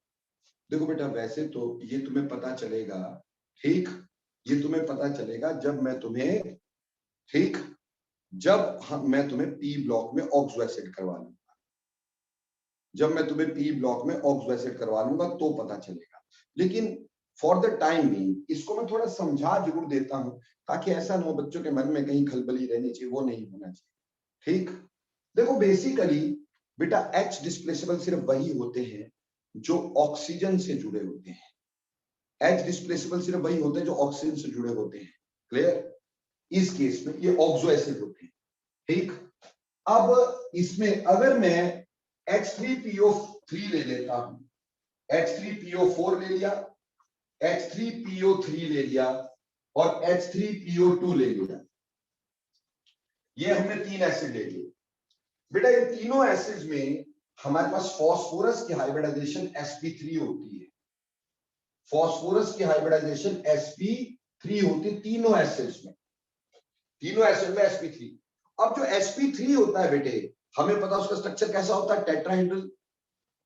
देखो बेटा वैसे तो ये तुम्हें पता चलेगा, ठीक, ये तुम्हें पता चलेगा जब मैं तुम्हें, ठीक, मैं तुम्हें पी ब्लॉक में ऑक्सो एसिड करवा लूंगा, जब मैं तुम्हें पी ब्लॉक में ऑक्सो एसिड करवा लूंगा तो पता चलेगा। लेकिन फॉर द टाइम बीइंग इसको मैं थोड़ा समझा जरूर देता हूं, ताकि ऐसा ना हो बच्चों के मन में कहीं खलबली रहनी चाहिए, वो नहीं होना चाहिए, ठीक। देखो बेसिकली बेटा H डिस्प्लेसेबल सिर्फ वही होते हैं जो ऑक्सीजन से जुड़े होते हैं। H डिस्प्लेसेबल सिर्फ वही होते हैं जो ऑक्सीजन से जुड़े होते हैं, क्लियर। इस केस में ये ऑक्सो एसिड होते हैं, ठीक। अब इसमें अगर मैं H3PO3 ले लेता हूं, H3PO4 ले लिया, H3PO3 ले लिया और H3PO2 ले लिया, ये हमने 3 एसिड ले लिए। बेटा इन तीनों एसिड्स में हमारे पास फास्फोरस की हाइब्रिडाइजेशन sp3 होती है, फास्फोरस की हाइब्रिडाइजेशन sp3 होती है तीनों एसिड्स में, तीनों एसिड में sp3। अब जो sp3 होता है बेटे हमें पता है उसका स्ट्रक्चर कैसा होता है, टेट्राहेड्रल।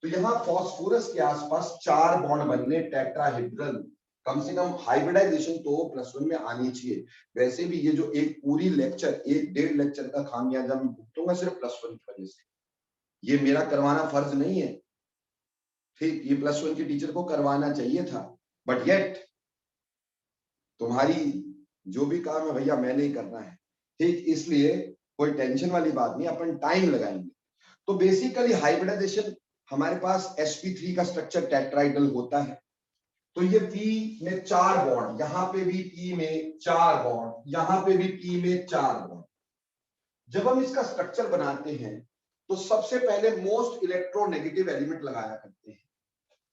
तो यहां फास्फोरस के आसपास 4 बॉन्ड बनने टेट्राहेड्रल, कम से कम हाइब्रिडाइजेशन तो +1 में आनी चाहिए। वैसे भी ये जो एक पूरी लेक्चर 1.5 लेक्चर का खामियाजा मैं भुगतूंगा सिर्फ +1 की वजह से, ये मेरा करवाना फर्ज नहीं है, ठीक, ये +1 के टीचर को करवाना चाहिए था, बट येट तुम्हारी जो भी काम है भैया मैंने ही करना है, ठीक, इसलिए कोई टेंशन वाली बात नहीं, अपन टाइम लगाएंगे। तो बेसिकली हाइब्रिडाइजेशन हमारे पास sp3 का स्ट्रक्चर टेट्राहेड्रल होता है। तो ये P में 4 बॉन्ड, यहां पे भी P में 4 बॉन्ड, यहां पे भी P में 4 बॉन्ड। जब हम इसका स्ट्रक्चर बनाते हैं तो सबसे पहले मोस्ट इलेक्ट्रोनेगेटिव एलिमेंट लगाया करते हैं।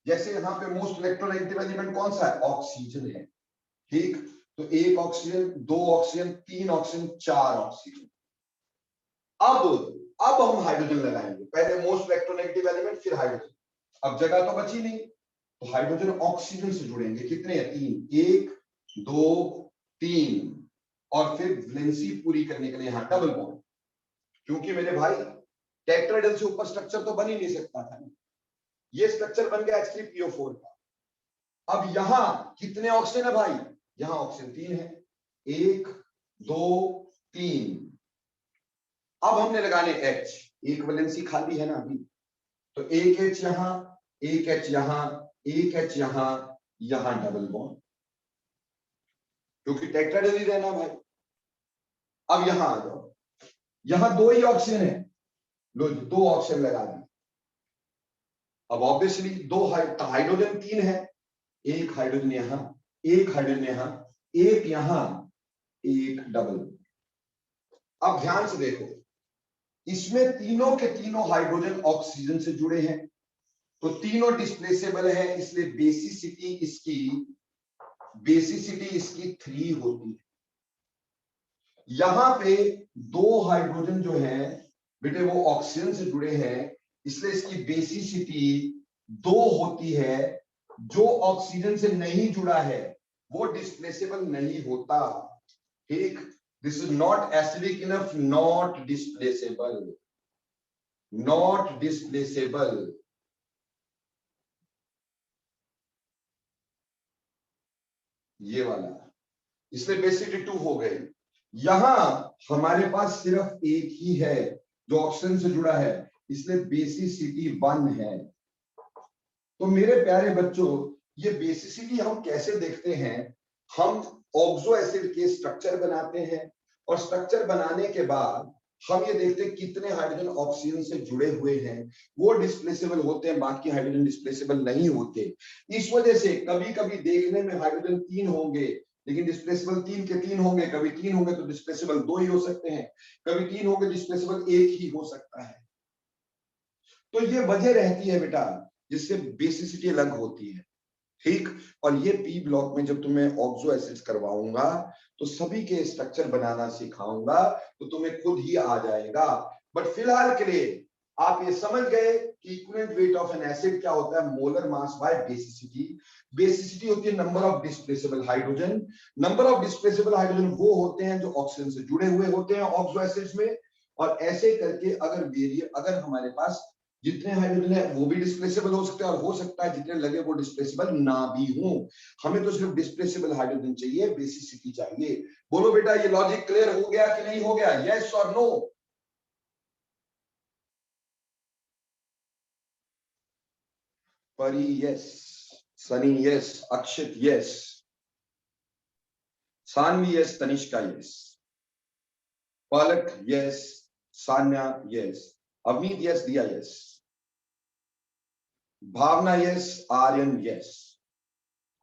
जैसे यहाँ पे मोस्ट इलेक्ट्रोनेगेटिव एलिमेंट कौन सा है, ऑक्सीजन है, ठीक। तो 1 ऑक्सीजन, 2 ऑक्सीजन, 3 ऑक्सीजन, 4 ऑक्सीजन। अब हम हाइड्रोजन लगाएंगे, पहले मोस्ट इलेक्ट्रोनेगेटिव एलिमेंट फिर हाइड्रोजन। अब जगह तो बची नहीं, तो हाइड्रोजन ऑक्सीजन से जुड़ेंगे, कितने हैं, 3, 1 2 3 और फिर वैलेंसी पूरी करने के लिए यहां डबल बॉन्ड, क्योंकि मेरे भाई टेट्राहेड्रल से ऊपर स्ट्रक्चर तो बन ही नहीं सकता था। ये स्ट्रक्चर बन गया H3PO4 का। अब यहां कितने ऑक्सीजन है भाई? यहां ऑक्सीजन 3 है, 1 2 3। अब हमने लगाने H, एक वैलेंसी खाली है ना अभी, तो एक H यहां, एक H यहां, एक H यहां, यहां डबल बॉन्ड, क्योंकि टेट्राहेड्रल ही रहना भाई। अब यहां आ जाओ, यहां 2 ही ऑक्सीजन है, लो 2 ऑक्सीजन लगा दिए। अब ऑब्वियसली 2 हाइड्रोजन 3 है, एक हाइड्रोजन यहां, एक हाइड्रोजन यहां, एक यहां, एक डबल। अब ध्यान से देखो, इसमें तीनों के तीनों हाइड्रोजन ऑक्सीजन से जुड़े हैं, तो तीनों डिस्प्लेसेबल है, इसलिए बेसिसिटी इसकी 3 होती है। यहां पे 2 हाइड्रोजन जो है बेटे वो ऑक्सीजन से जुड़े हैं, इसलिए इसकी बेसिसिटी 2 होती है। जो ऑक्सीजन से नहीं जुड़ा है वो डिस्प्लेसेबल नहीं होता। ठीक, this is not acidic enough, not displaceable, not displaceable. ये वाला, इसलिए बेसिसिटी 2 हो गई। यहां हमारे पास सिर्फ एक ही है जो ऑक्सीजन से जुड़ा है, इसलिए बेसिसिटी 1 है। तो मेरे प्यारे बच्चों, ये बेसिसिटी हम कैसे देखते हैं? हम ऑक्सो एसिड के स्ट्रक्चर बनाते हैं और स्ट्रक्चर बनाने के बाद हम ये देखते हैं कितने हाइड्रोजन ऑक्सीजन से जुड़े हुए हैं, वो डिस्प्लेसेबल होते हैं, बाकी हाइड्रोजन डिस्प्लेसेबल नहीं होते। इस वजह से कभी कभी देखने में हाइड्रोजन 3 होंगे लेकिन डिस्प्लेसेबल 3 के 3 होंगे, कभी 3 होंगे तो डिस्प्लेसेबल 2 ही हो सकते हैं, कभी 3 होंगे डिस्प्लेसेबल 1 ही हो सकता है। तो ये वजह रहती है बेटा जिससे बेसिसिटी अलग होती है। ठीक, और ये पी ब्लॉक में जब तुम्हें ऑक्सो एसिड्स करवाऊंगा तो सभी के स्ट्रक्चर बनाना सिखाऊंगा, तो तुम्हें खुद ही आ जाएगा। बट फिलहाल के लिए आप ये समझ गए कि equivalent weight of an acid क्या होता है? Molar mass by basicity. Basicity होती है number of displaceable hydrogen. Number of displaceable hydrogen वो होते हैं जो ऑक्सीजन से जुड़े हुए होते हैं ऑक्सो एसिड्स में, और ऐसे करके अगर हमारे पास जितने हाइड्रोजन है वो भी डिस्प्लेसेबल हो सकते हैं, और हो सकता है जितने लगे वो डिस्प्लेसेबल ना भी हो। हमें तो सिर्फ डिस्प्लेसेबल हाइड्रोजन चाहिए, बेसिसिटी चाहिए। बोलो बेटा, ये लॉजिक क्लियर हो गया कि नहीं हो गया? यस और no? Pari yes, Sunny yes, Akshit yes, Saanvi yes, Tanishka yes, Palak yes, Sanya yes, Avneet yes, Diya yes, Bhavna yes, Aryan yes,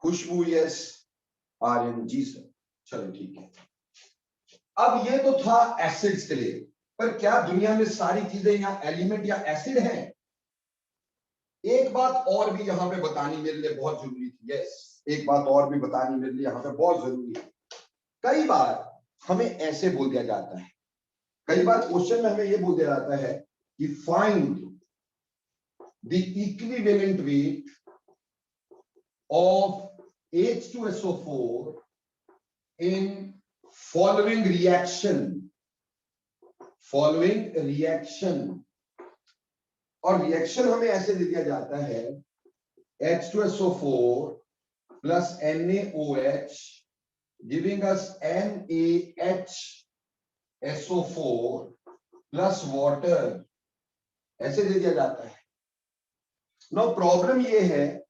Khushboo yes, Aryan ji sir. चलो ठीक है। अब ये तो था एसिड्स के लिए, पर क्या दुनिया में सारी चीजें या एलिमेंट या एसिड हैं? एक बात और भी यहां पे बतानी मेरे लिए बहुत जरूरी थी। यस, एक बात और भी बतानी मेरे लिए यहां पे बहुत जरूरी है। कई बार हमें ऐसे बोल दिया जाता है, कई बार क्वेश्चन में हमें ये बोल दिया जाता है कि find the equivalent weight of H2SO4 in following reaction, और रिएक्शन हमें ऐसे दे दिया जाता है H2SO4 plus NaOH giving us NaHSO4 plus water, ऐसे दे दिया जाता है। नाउ प्रॉब्लम ये है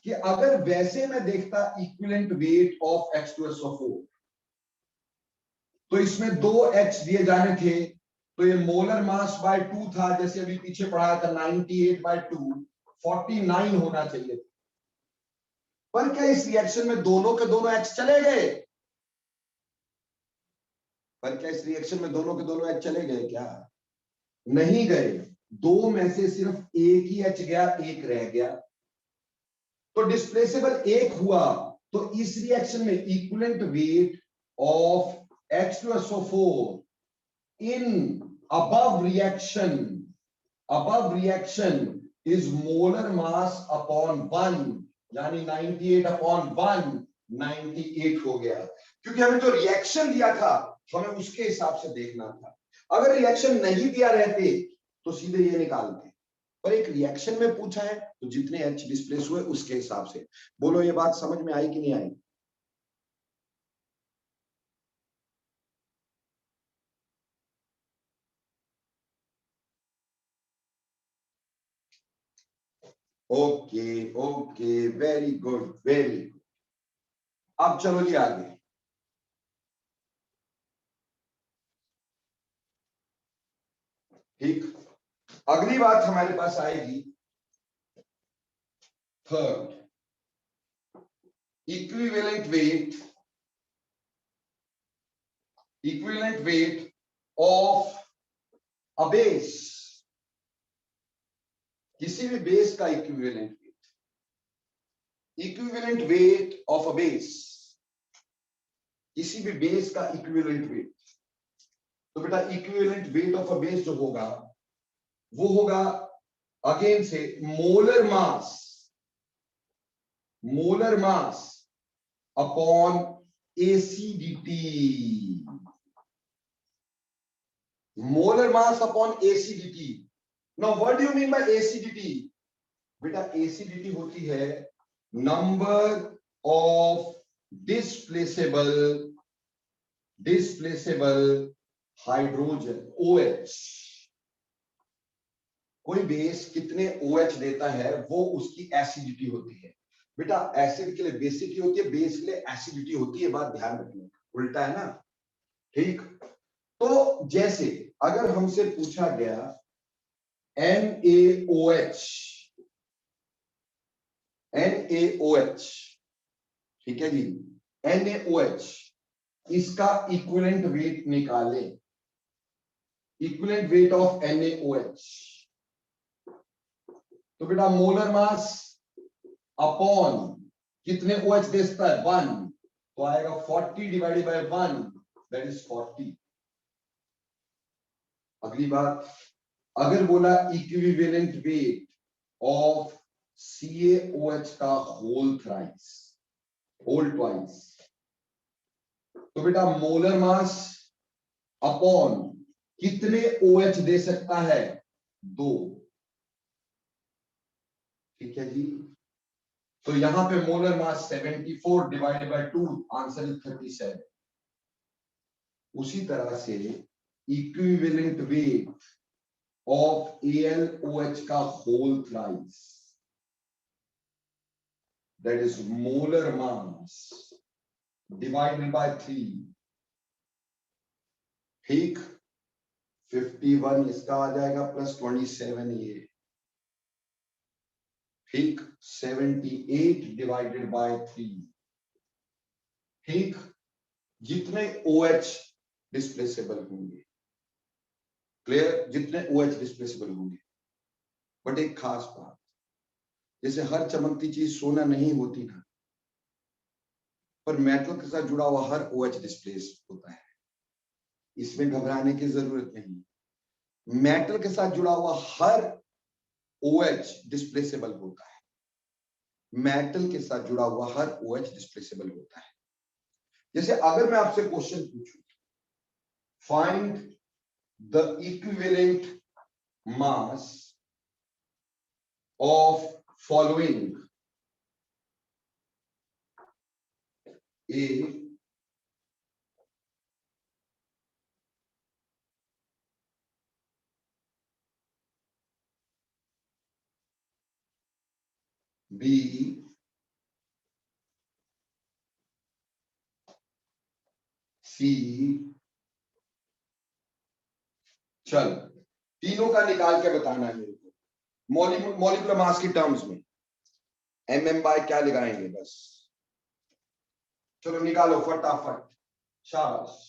कि अगर वैसे मैं देखता इक्विवेलेंट वेट ऑफ H2SO4 तो इसमें 2 H दिए जाने थे, तो ये मोलर मास बाय 2 था, जैसे अभी पीछे पढ़ाया था 98/2, 49 होना चाहिए था। पर क्या इस रिएक्शन में दोनों के दोनों H चले गए? पर क्या इस रिएक्शन में दोनों के दोनों H चले गए? क्या नहीं गए। 2 में से सिर्फ एक ही H गया, एक रह गया, तो डिस्प्लेसेबल 1 हुआ। तो इस रिएक्शन में equivalent weight of H2SO4 in above reaction is molar mass upon 1, यानी 98/1, 98 हो गया, क्योंकि हमें जो रिएक्शन दिया था हमें उसके हिसाब से देखना था। अगर रिएक्शन नहीं दिया रहते तो सीधे ये निकालते, पर एक रिएक्शन में पूछा है तो जितने एच डिस्प्लेस हुए उसके हिसाब से। बोलो ये बात समझ में आई कि नहीं आई? Okay okay, very good very good. अब चलो जी आगे। ठीक, अगली बात हमारे पास आएगी third, equivalent weight of a base. किसी भी बेस का equivalent weight of a base, किसी भी बेस का इक्विवेलेंट वेट। तो बेटा equivalent weight of a base जो होगा वो होगा अगेन से molar mass upon acidity. Molar mass upon acidity. Now what do you mean by acidity? बेटा एसिडिटी होती है number of displaceable hydrogen, OH। कोई बेस कितने OH देता है वो उसकी एसिडिटी होती है। बेटा एसिड के लिए बेसिटी होती है, बेस के लिए एसिडिटी होती है, बात ध्यान रखना, उल्टा है ना। ठीक, तो जैसे अगर हमसे पूछा गया NaOH, ठीक है जी, NaOH, इसका इक्विवेलेंट वेट निकाले, इक्विवेलेंट वेट ऑफ NaOH। तो बेटा मोलर मास अपॉन कितने OH देता है 1, तो आएगा 40 डिवाइडेड बाय 1, दैट इज 40। अगली बात, अगर बोला इक्विवेलेंट वेट ऑफ CaOH का होल ट्वाइस, तो बेटा मोलर मास अपॉन कितने OH दे सकता है 2। ठीक है जी, तो यहां पे molar mass 74 divided by 2, answer is 37। उसी तरह से इक्विवेलेंट वेट ऑफ AlOH का whole thrice, that is molar mass divided by 3। ठीक, 51 इसका आ जाएगा प्लस 27 ये, ठीक, 78 डिवाइडेड बाय 3। ठीक, जितने OH डिस्प्लेसेबल होंगे, क्लियर, जितने OH डिस्प्लेसेबल होंगे। बट एक खास बात, जैसे हर चमकती चीज सोना नहीं होती ना, पर मेटल के साथ जुड़ा हुआ हर OH डिस्प्लेस होता है, इसमें घबराने की जरूरत नहीं। मेटल के साथ जुड़ा हुआ हर OH डिस्प्लेसेबल होता है, मेटल के साथ जुड़ा हुआ हर OH डिस्प्लेसेबल होता है। जैसे अगर मैं आपसे क्वेश्चन पूछूं, find the equivalent mass of following A, B, C, चल तीनों का निकाल के बताना है मेरे को मॉलिक्यूलर मास की टर्म्स में। MM बाय क्या लगाएंगे बस, चलो निकालो फटाफट, शाबाश।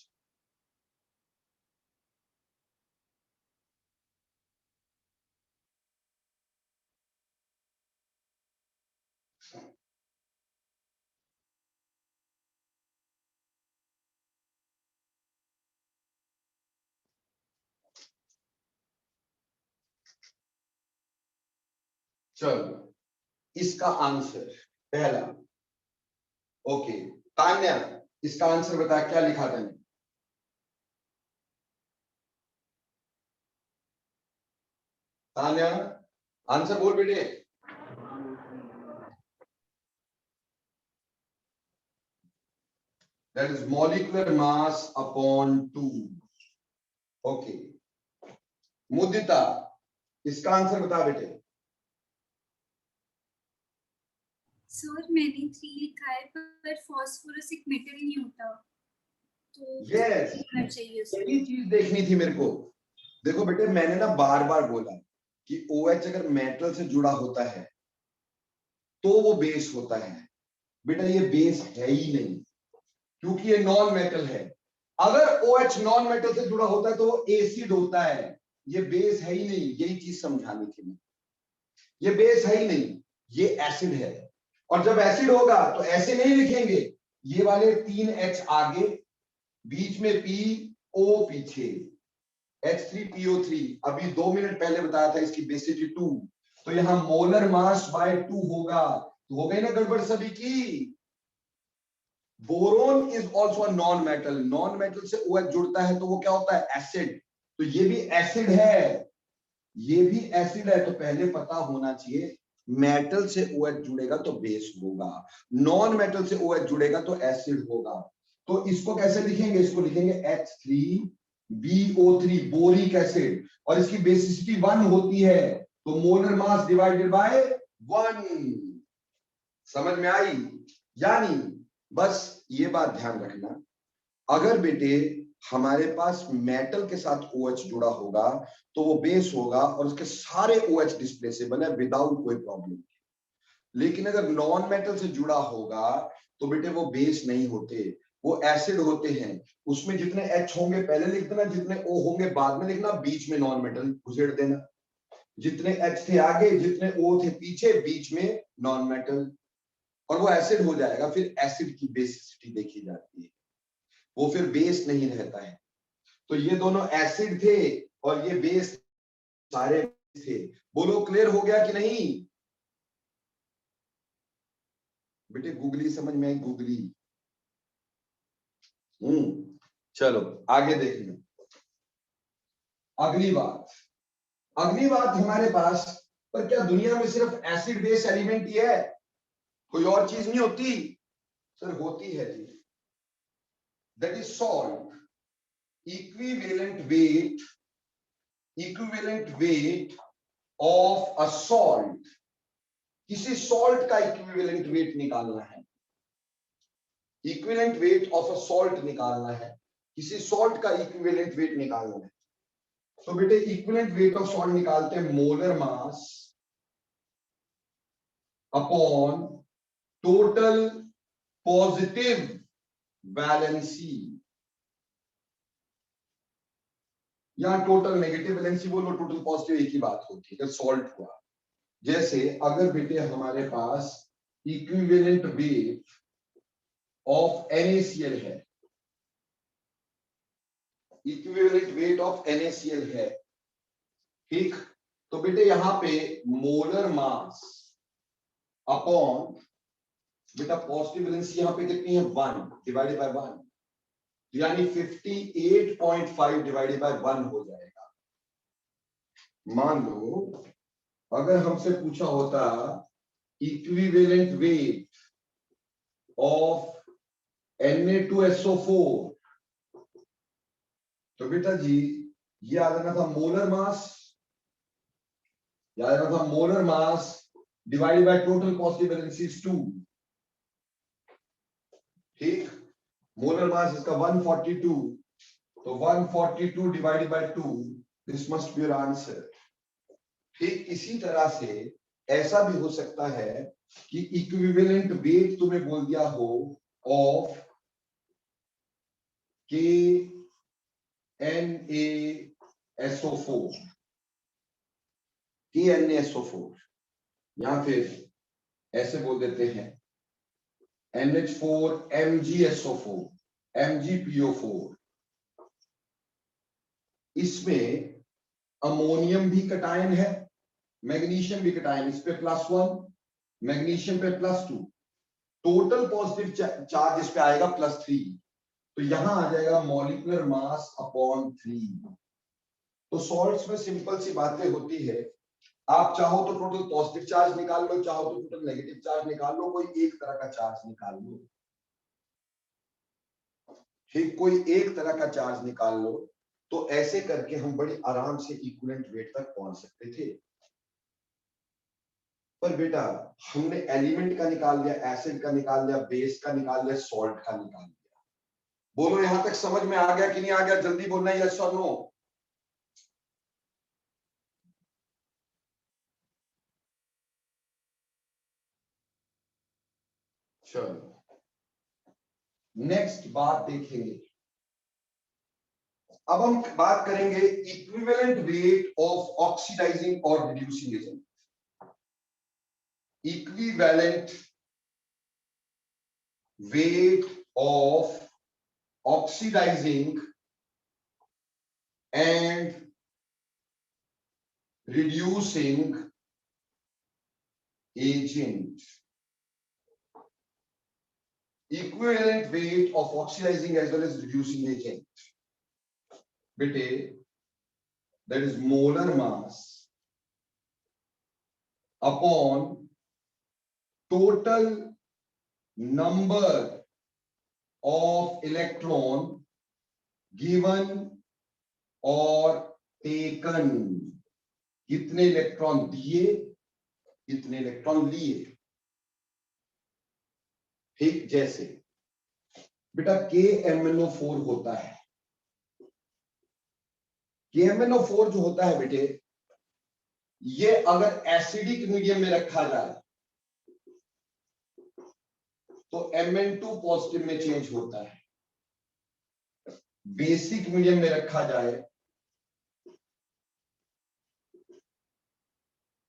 चलो इसका आंसर पहला ओके तान्या, इसका आंसर बता, क्या लिखा था? तान्या आंसर बोल बेटे। That is molecular mass upon 2. Okay. मुदिता, इसका आंसर बता बेटे। सर मैंने 3 लिखा है पर फास्फोरस एक मेटल नहीं होता, तो Yes. लिखना चाहिए उसको। यही चीज देखनी थी मेरे को। देखो बेटे, मैंने ना बार बार बोला कि OH अगर मेटल से जुड़ा होता है तो वो बेस होता है। बेटा ये बेस है ही नहीं, क्योंकि ये नॉन मेटल है। अगर OH नॉन मेटल से जुड़ा होता है तो वो एसिड होता है, ये बेस है ही नहीं। यही चीज समझानी थी मैं। ये बेस है ही नहीं, ये एसिड है। और जब एसिड होगा तो ऐसे नहीं लिखेंगे, ये वाले 3 H आगे, बीच में PO पीछे, H3PO3। अभी 2 मिनट पहले बताया था इसकी बेसिसिटी 2, तो यहां मोलर मास बाय 2 होगा। तो हो गई ना गड़बड़ सभी की। Boron is also a non metal. Non metal से OH जुड़ता है तो वो क्या होता है? एसिड। तो ये भी एसिड है, ये भी एसिड है। तो पहले पता होना चाहिए, मेटल से OH जुड़ेगा तो बेस होगा, नॉन मेटल से OH जुड़ेगा तो एसिड होगा। तो इसको कैसे लिखेंगे? इसको लिखेंगे H3BO3, बोरिक एसिड। और इसकी बेसिसिटी 1 होती है, तो मोलर मास डिवाइडेड बाय 1। समझ में आई? यानी बस ये बात ध्यान रखना, अगर बेटे हमारे पास मेटल के साथ OH जुड़ा होगा तो वो बेस होगा और उसके सारे OH डिस्प्लेसेबल है विदाउट कोई प्रॉब्लम। लेकिन अगर नॉन मेटल से जुड़ा होगा तो बेटे वो बेस नहीं होते, वो एसिड होते हैं। उसमें जितने H होंगे पहले लिख देना, जितने O होंगे बाद में लिखना, बीच में नॉन मेटल घुसेड़ देना। जितने H थे आगे, जितने O थे पीछे, बीच में नॉन मेटल, और वो एसिड हो जाएगा। फिर एसिड की बेसिसिटी देखी जाती है, वो फिर बेस नहीं रहता है। तो ये दोनों एसिड थे और ये बेस सारे थे। बोलो क्लियर हो गया कि नहीं? बेटे गूगली समझ में आई? गूगली। चलो आगे देखना। अगली बात हमारे पास, पर क्या दुनिया में सिर्फ एसिड बेस एलिमेंट ही है, कोई और चीज नहीं होती? सर होती है जी। That is salt. Equivalent weight of a salt. किसी सॉल्ट का इक्विवेलेंट वेट निकालना है, equivalent weight of a salt निकालना है, किसी सॉल्ट का इक्विवेलेंट वेट निकालना है। तो बेटे इक्विवेलेंट वेट ऑफ सॉल्ट निकालते हैं molar mass upon total positive valency, या टोटल नेगेटिव वैलेंसी बोलो, टोटल पॉजिटिव एक ही बात होती है सॉल्ट हुआ। जैसे अगर बेटे हमारे पास इक्विवेलेंट वेट ऑफ NaCl है, इक्विवेलेंट वेट ऑफ NaCl है, ठीक, तो बेटे यहां पे मोलर मास अपॉन, बेटा पॉजिटिव वैलेंसी यहां पे कितनी है? 1 डिवाइडेड बाय 1, यानी 58.5 डिवाइडेड बाय 1 हो जाएगा। मान लो अगर हमसे पूछा होता इक्विवेलेंट वेट ऑफ Na2SO4, तो बेटा जी ये आ जाना था मोलर मास, याद रखना था molar mass divided bye total positive valency is 2, ठीक। मोलर मास इसका 142, तो 142 divided by 2, this must be your answer, ठीक। इसी तरह से ऐसा भी हो सकता है कि इक्विवेलेंट वेट तुम्हें बोल दिया हो ऑफ KNaSO4, या फिर ऐसे बोल देते हैं NH4MgSO4, MgPO4। इसमें अमोनियम भी कटायन है, मैग्नीशियम भी कटायन, इस पे +1, मैग्नीशियम पे +2, टोटल पॉजिटिव चार्ज इस पे आएगा +3, तो यहां आ जाएगा मॉलिक्यूलर मास अपॉन 3। तो सॉल्ट्स में सिंपल सी बातें होती है, आप चाहो तो टोटल पॉजिटिव चार्ज निकाल लो, चाहो तो टोटल नेगेटिव चार्ज निकाल लो, कोई एक तरह का चार्ज निकाल लो, ठीक, कोई एक तरह का चार्ज निकाल लो। तो ऐसे करके हम बड़ी आराम से इक्विवेलेंट वेट तक पहुंच सकते थे। पर बेटा हमने एलिमेंट का निकाल लिया, एसिड का निकाल लिया, बेस का निकाल लिया, सॉल्ट का निकाल लिया। बोलो यहां तक समझ में आ गया कि नहीं आ गया? जल्दी बोलना यस और नो। चलो नेक्स्ट बात देखेंगे। अब हम बात करेंगे इक्विवेलेंट वेट ऑफ ऑक्सीडाइजिंग और reducing agent. Equivalent weight of oxidising and reducing agent. Equivalent weight of oxidizing as well as reducing agent. Bete, that is molar mass upon total number of electron given और taken, कितने electron दिए, कितने electron लिए। ठीक, जैसे बेटा KMnO4 होता है, KMnO4 जो होता है बेटे, ये अगर एसिडिक मीडियम में रखा जाए तो Mn2 पॉजिटिव में चेंज होता है, बेसिक मीडियम में रखा जाए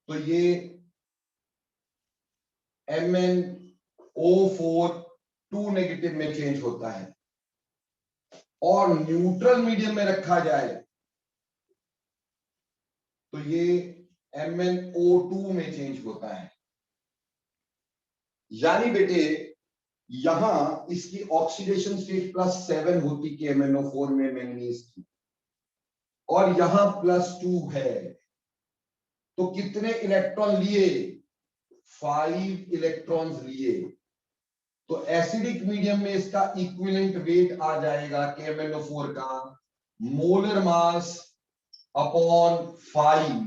तो ये MnO4 2 नेगेटिव में चेंज होता है, और न्यूट्रल मीडियम में रखा जाए तो ये MnO2 में चेंज होता है। यानी बेटे यहां इसकी ऑक्सीडेशन स्टेट +7 होती KMnO4 में मैंगनीज की, और यहां +2 है, तो कितने इलेक्ट्रॉन लिए? 5 इलेक्ट्रॉन्स लिए। तो एसिडिक मीडियम में इसका इक्विवेलेंट वेट आ जाएगा KMnO4 का मोलर मास अपॉन 5।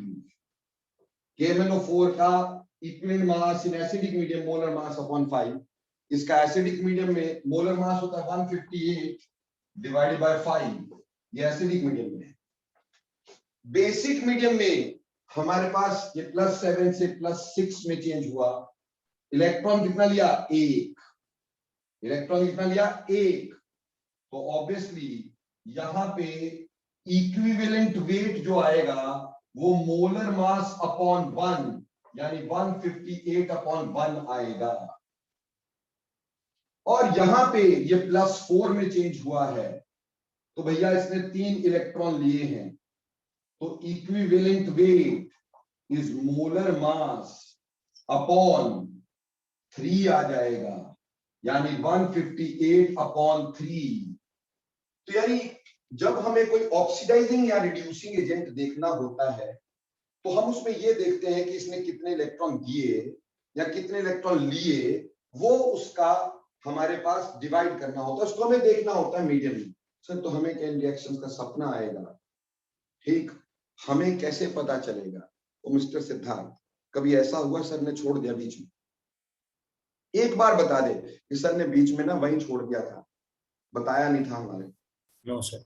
KMnO4 का equivalent mass in acidic medium molar mass upon 5। इसका एसिडिक मीडियम में मोलर मास होता है 158 डिवाइडेड बाय 5, ये एसिडिक मीडियम में। बेसिक मीडियम में हमारे पास ये +7 से +6 में चेंज हुआ, इलेक्ट्रॉन कितना लिया? 1। इलेक्ट्रॉन कितना लिया? 1। तो ऑब्वियसली यहां पे इक्विवेलेंट वेट जो आएगा वो मोलर मास अपॉन 1 यानी 158 अपॉन 1 आएगा। और यहां पे ये +4 में चेंज हुआ है, तो भैया इसने 3 इलेक्ट्रॉन लिए हैं, तो equivalent weight is molar mass upon 3 आ जाएगा, यानी 158 अपॉन 3। तो यानी जब हमें कोई ऑक्सीडाइजिंग या रिड्यूसिंग एजेंट देखना होता है तो हम उसमें ये देखते हैं कि इसने कितने इलेक्ट्रॉन दिए या कितने इलेक्ट्रॉन लिए, वो उसका हमारे पास डिवाइड करना होता है, उसको हमें देखना होता है मीडियम में। सर तो हमें चेन रिएक्शन का सपना आएगा, ठीक, हमें कैसे पता चलेगा? तो मिस्टर सिद्धार्थ, कभी ऐसा हुआ सर ने छोड़ दिया बीच में? एक बार बता दे कि सर ने बीच में ना वहीं छोड़ दिया था, बताया नहीं था हमारे। No sir.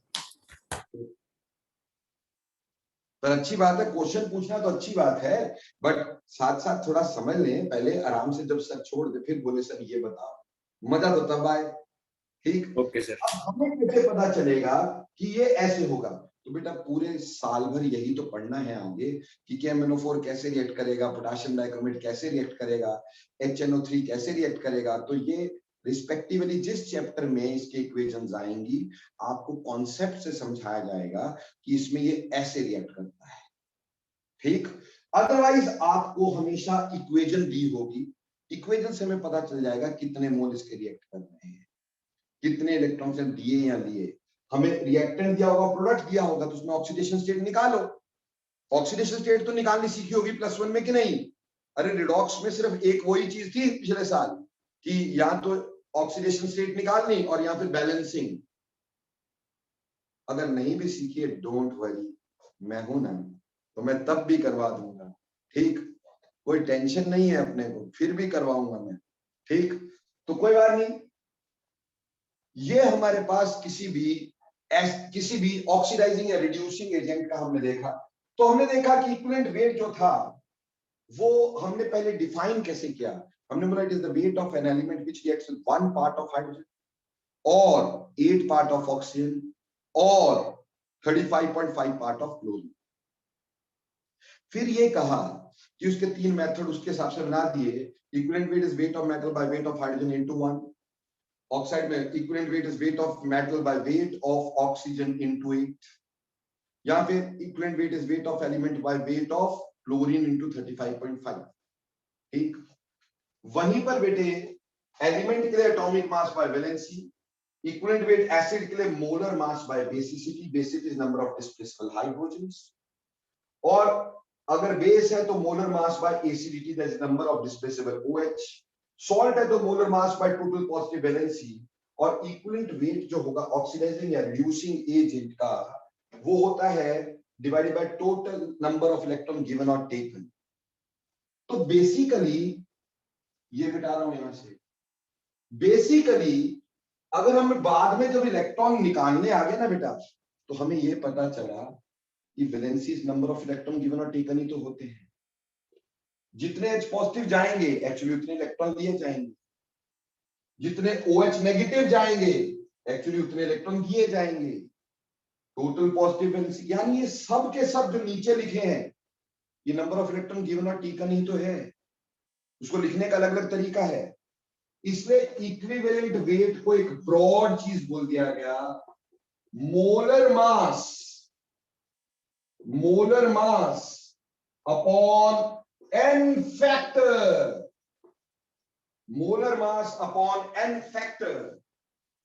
पर अच्छी बात है, क्वेश्चन पूछना तो अच्छी बात है, बट साथ साथ थोड़ा समझ लें पहले आराम से, जब सर छोड़ दे फिर बोले सर ये बताओ, मजा तो तब आए। ठीक, ओके सर। अब हमें कैसे पता चलेगा कि ये ऐसे होगा? तो बेटा पूरे साल भर यही तो पढ़ना है आगे कि KMnO4 कैसे रिएक्ट करेगा, पोटेशियम डाइक्रोमेट कैसे रिएक्ट करेगा, HNO3 कैसे रिएक्ट करेगा। तो ये रिस्पेक्टिवली जिस चैप्टर में इसके इक्वेशंस आएंगी आपको कॉन्सेप्ट से समझाया जाएगा कि इसमें ये ऐसे रिएक्ट करता है, ठीक। अदरवाइज आपको हमेशा इक्वेशन दी होगी, इक्वेशन से हमें पता चल जाएगा कितने मोल इसके रिएक्ट कर रहे हैं, कितने इलेक्ट्रॉन्स दिए या लिए। हमें रिएक्टेंट दिया होगा, प्रोडक्ट दिया होगा, तो उसमें ऑक्सीडेशन स्टेट निकालो। ऑक्सीडेशन स्टेट तो निकालनी सीखी होगी +1 में कि नहीं? अरे रिडॉक्स में सिर्फ एक वही चीज थी पिछले साल कि या तो ऑक्सीडेशन स्टेट निकालनी और या फिर बैलेंसिंग। अगर नहीं भी सीखिए डोंट वरी, मैं हूं ना, तो मैं तब भी करवा दूंगा। ठीक, कोई टेंशन नहीं है अपने को, फिर भी करवाऊंगा मैं। ठीक, तो कोई बात नहीं। ये हमारे पास किसी भी ऑक्सीडाइजिंग या रिड्यूसिंग एजेंट का हमने देखा, तो हमने देखा कि इक्विवेलेंट वेट जो था वो हमने पहले डिफाइन कैसे किया। हमने बोला it is the wait of an element which reacts with 1 part of hydrogen और 8 पार्ट ऑफ ऑक्सीजन और 35.5 पार्ट ऑफ क्लोरीन। फिर ये कहा कि उसके 3 मेथड उसके हिसाब से बना दिए। Equivalent weight is weight of metal by weight of hydrogen into 1। Oxide में equivalent weight is weight of metal by weight of oxygen into 8, या फिर equivalent weight is weight of element by weight of chlorine into 35.5। ठीक, वहीं पर बेटे element के लिए atomic mass by valency, equivalent weight acid के लिए molar mass by basicity, basicity is number of displaceable hydrogens, और अगर बेस है तो molar mass by acidity that is number of displaceable OH, salt है तो molar mass by total positive valency, और equivalent weight जो होगा ऑक्सीडाइजिंग या रिड्यूसिंग एजेंट का वो होता है divided by total number of electron given और टेकन। तो बेसिकली ये घटा रहा हूं यहां से, बेसिकली अगर हम बाद में जब इलेक्ट्रॉन निकालने आ गए ना बेटा, तो हमें ये पता चला कि valency number of electron given और टेकन ही तो होते हैं। जितने H पॉजिटिव जाएंगे एक्चुअली उतने इलेक्ट्रॉन लिए जाएंगे, जितने OH नेगेटिव जाएंगे एक्चुअली उतने इलेक्ट्रॉन दिए जाएंगे। टोटल पॉजिटिव वैलेंसी, यानी ये सब के सब जो नीचे लिखे हैं ये नंबर ऑफ इलेक्ट्रॉन गिवन और टेकन ही तो है। उसको लिखने का अलग अलग तरीका है, इसलिए इक्विवेलेंट वेट को एक ब्रॉड चीज बोल दिया गया। Molar mass upon n factor, molar mass upon n factor.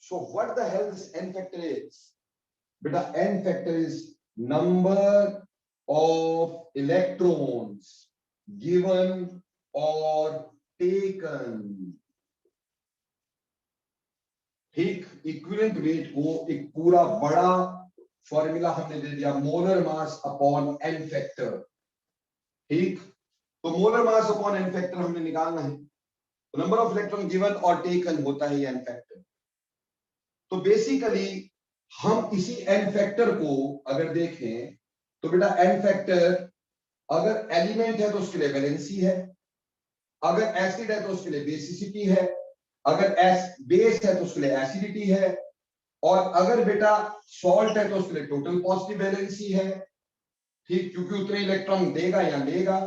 So what the hell this n factor is? Beta, n factor is number of electrons given or taken. ठीक, equivalent weight को एक पूरा बड़ा formula हमने दे दिया, molar mass upon n factor. ठीक, तो molar mass upon n factor हमने निकालना है, तो नंबर ऑफ इलेक्ट्रॉन गिवन और टेकन होता है ये n फैक्टर। तो बेसिकली हम इसी n फैक्टर को अगर देखें तो बेटा n फैक्टर अगर एलिमेंट है तो उसके लिए वैलेंसी है, अगर एसिड है तो उसके लिए बेसिसिटी है, अगर बेस है तो उसके लिए एसिडिटी है, और अगर बेटा सॉल्ट है तो उसके लिए टोटल पॉजिटिव वैलेंसी है। ठीक, क्योंकि उतने इलेक्ट्रॉन देगा या लेगा,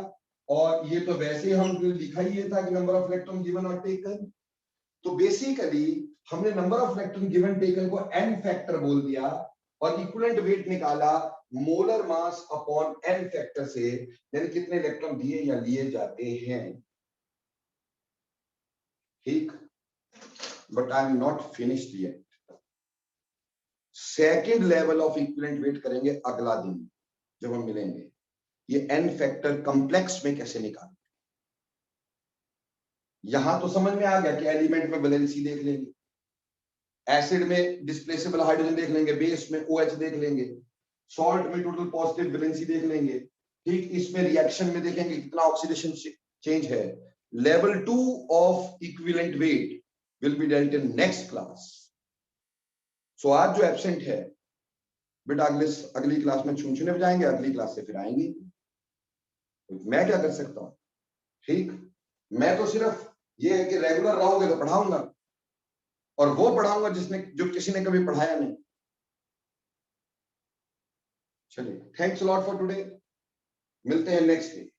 और ये तो वैसे हम लिखा ही ये था कि नंबर ऑफ इलेक्ट्रॉन गिवन और टेकन। तो बेसिकली हमने number of electron given taken को n फैक्टर बोल दिया और इक्विवेलेंट वेट निकाला molar mass upon n factor से, यानी कितने इलेक्ट्रॉन दिए या लिए जाते हैं। ठीक, but I am not finished yet. Second level of equivalent wait करेंगे अगला दिन जब हम मिलेंगे, ये n फैक्टर कॉम्प्लेक्स में कैसे निकालें। यहां तो समझ में आ गया कि एलिमेंट में वैलेंसी देख लेंगे, एसिड में डिस्प्लेसेबल हाइड्रोजन देख लेंगे, बेस में OH देख लेंगे, सॉल्ट में टोटल पॉजिटिव वैलेंसी देख लेंगे। ठीक, इसमें रिएक्शन में देखेंगे कितना ऑक्सीडेशन चेंज है। Level 2 of equivalent weight will be dealt in next class. So आज जो एब्सेंट है बेटा अगली क्लास में छुनछुने बजाएंगे, अगली क्लास से फिर आएंगे। मैं क्या कर सकता हूं? ठीक, मैं तो सिर्फ ये है कि रेगुलर रहोगे तो पढ़ाऊंगा, और वो पढ़ाऊंगा जो किसी ने कभी पढ़ाया नहीं। चलिए, thanks a lot for today, मिलते हैं नेक्स्ट डे।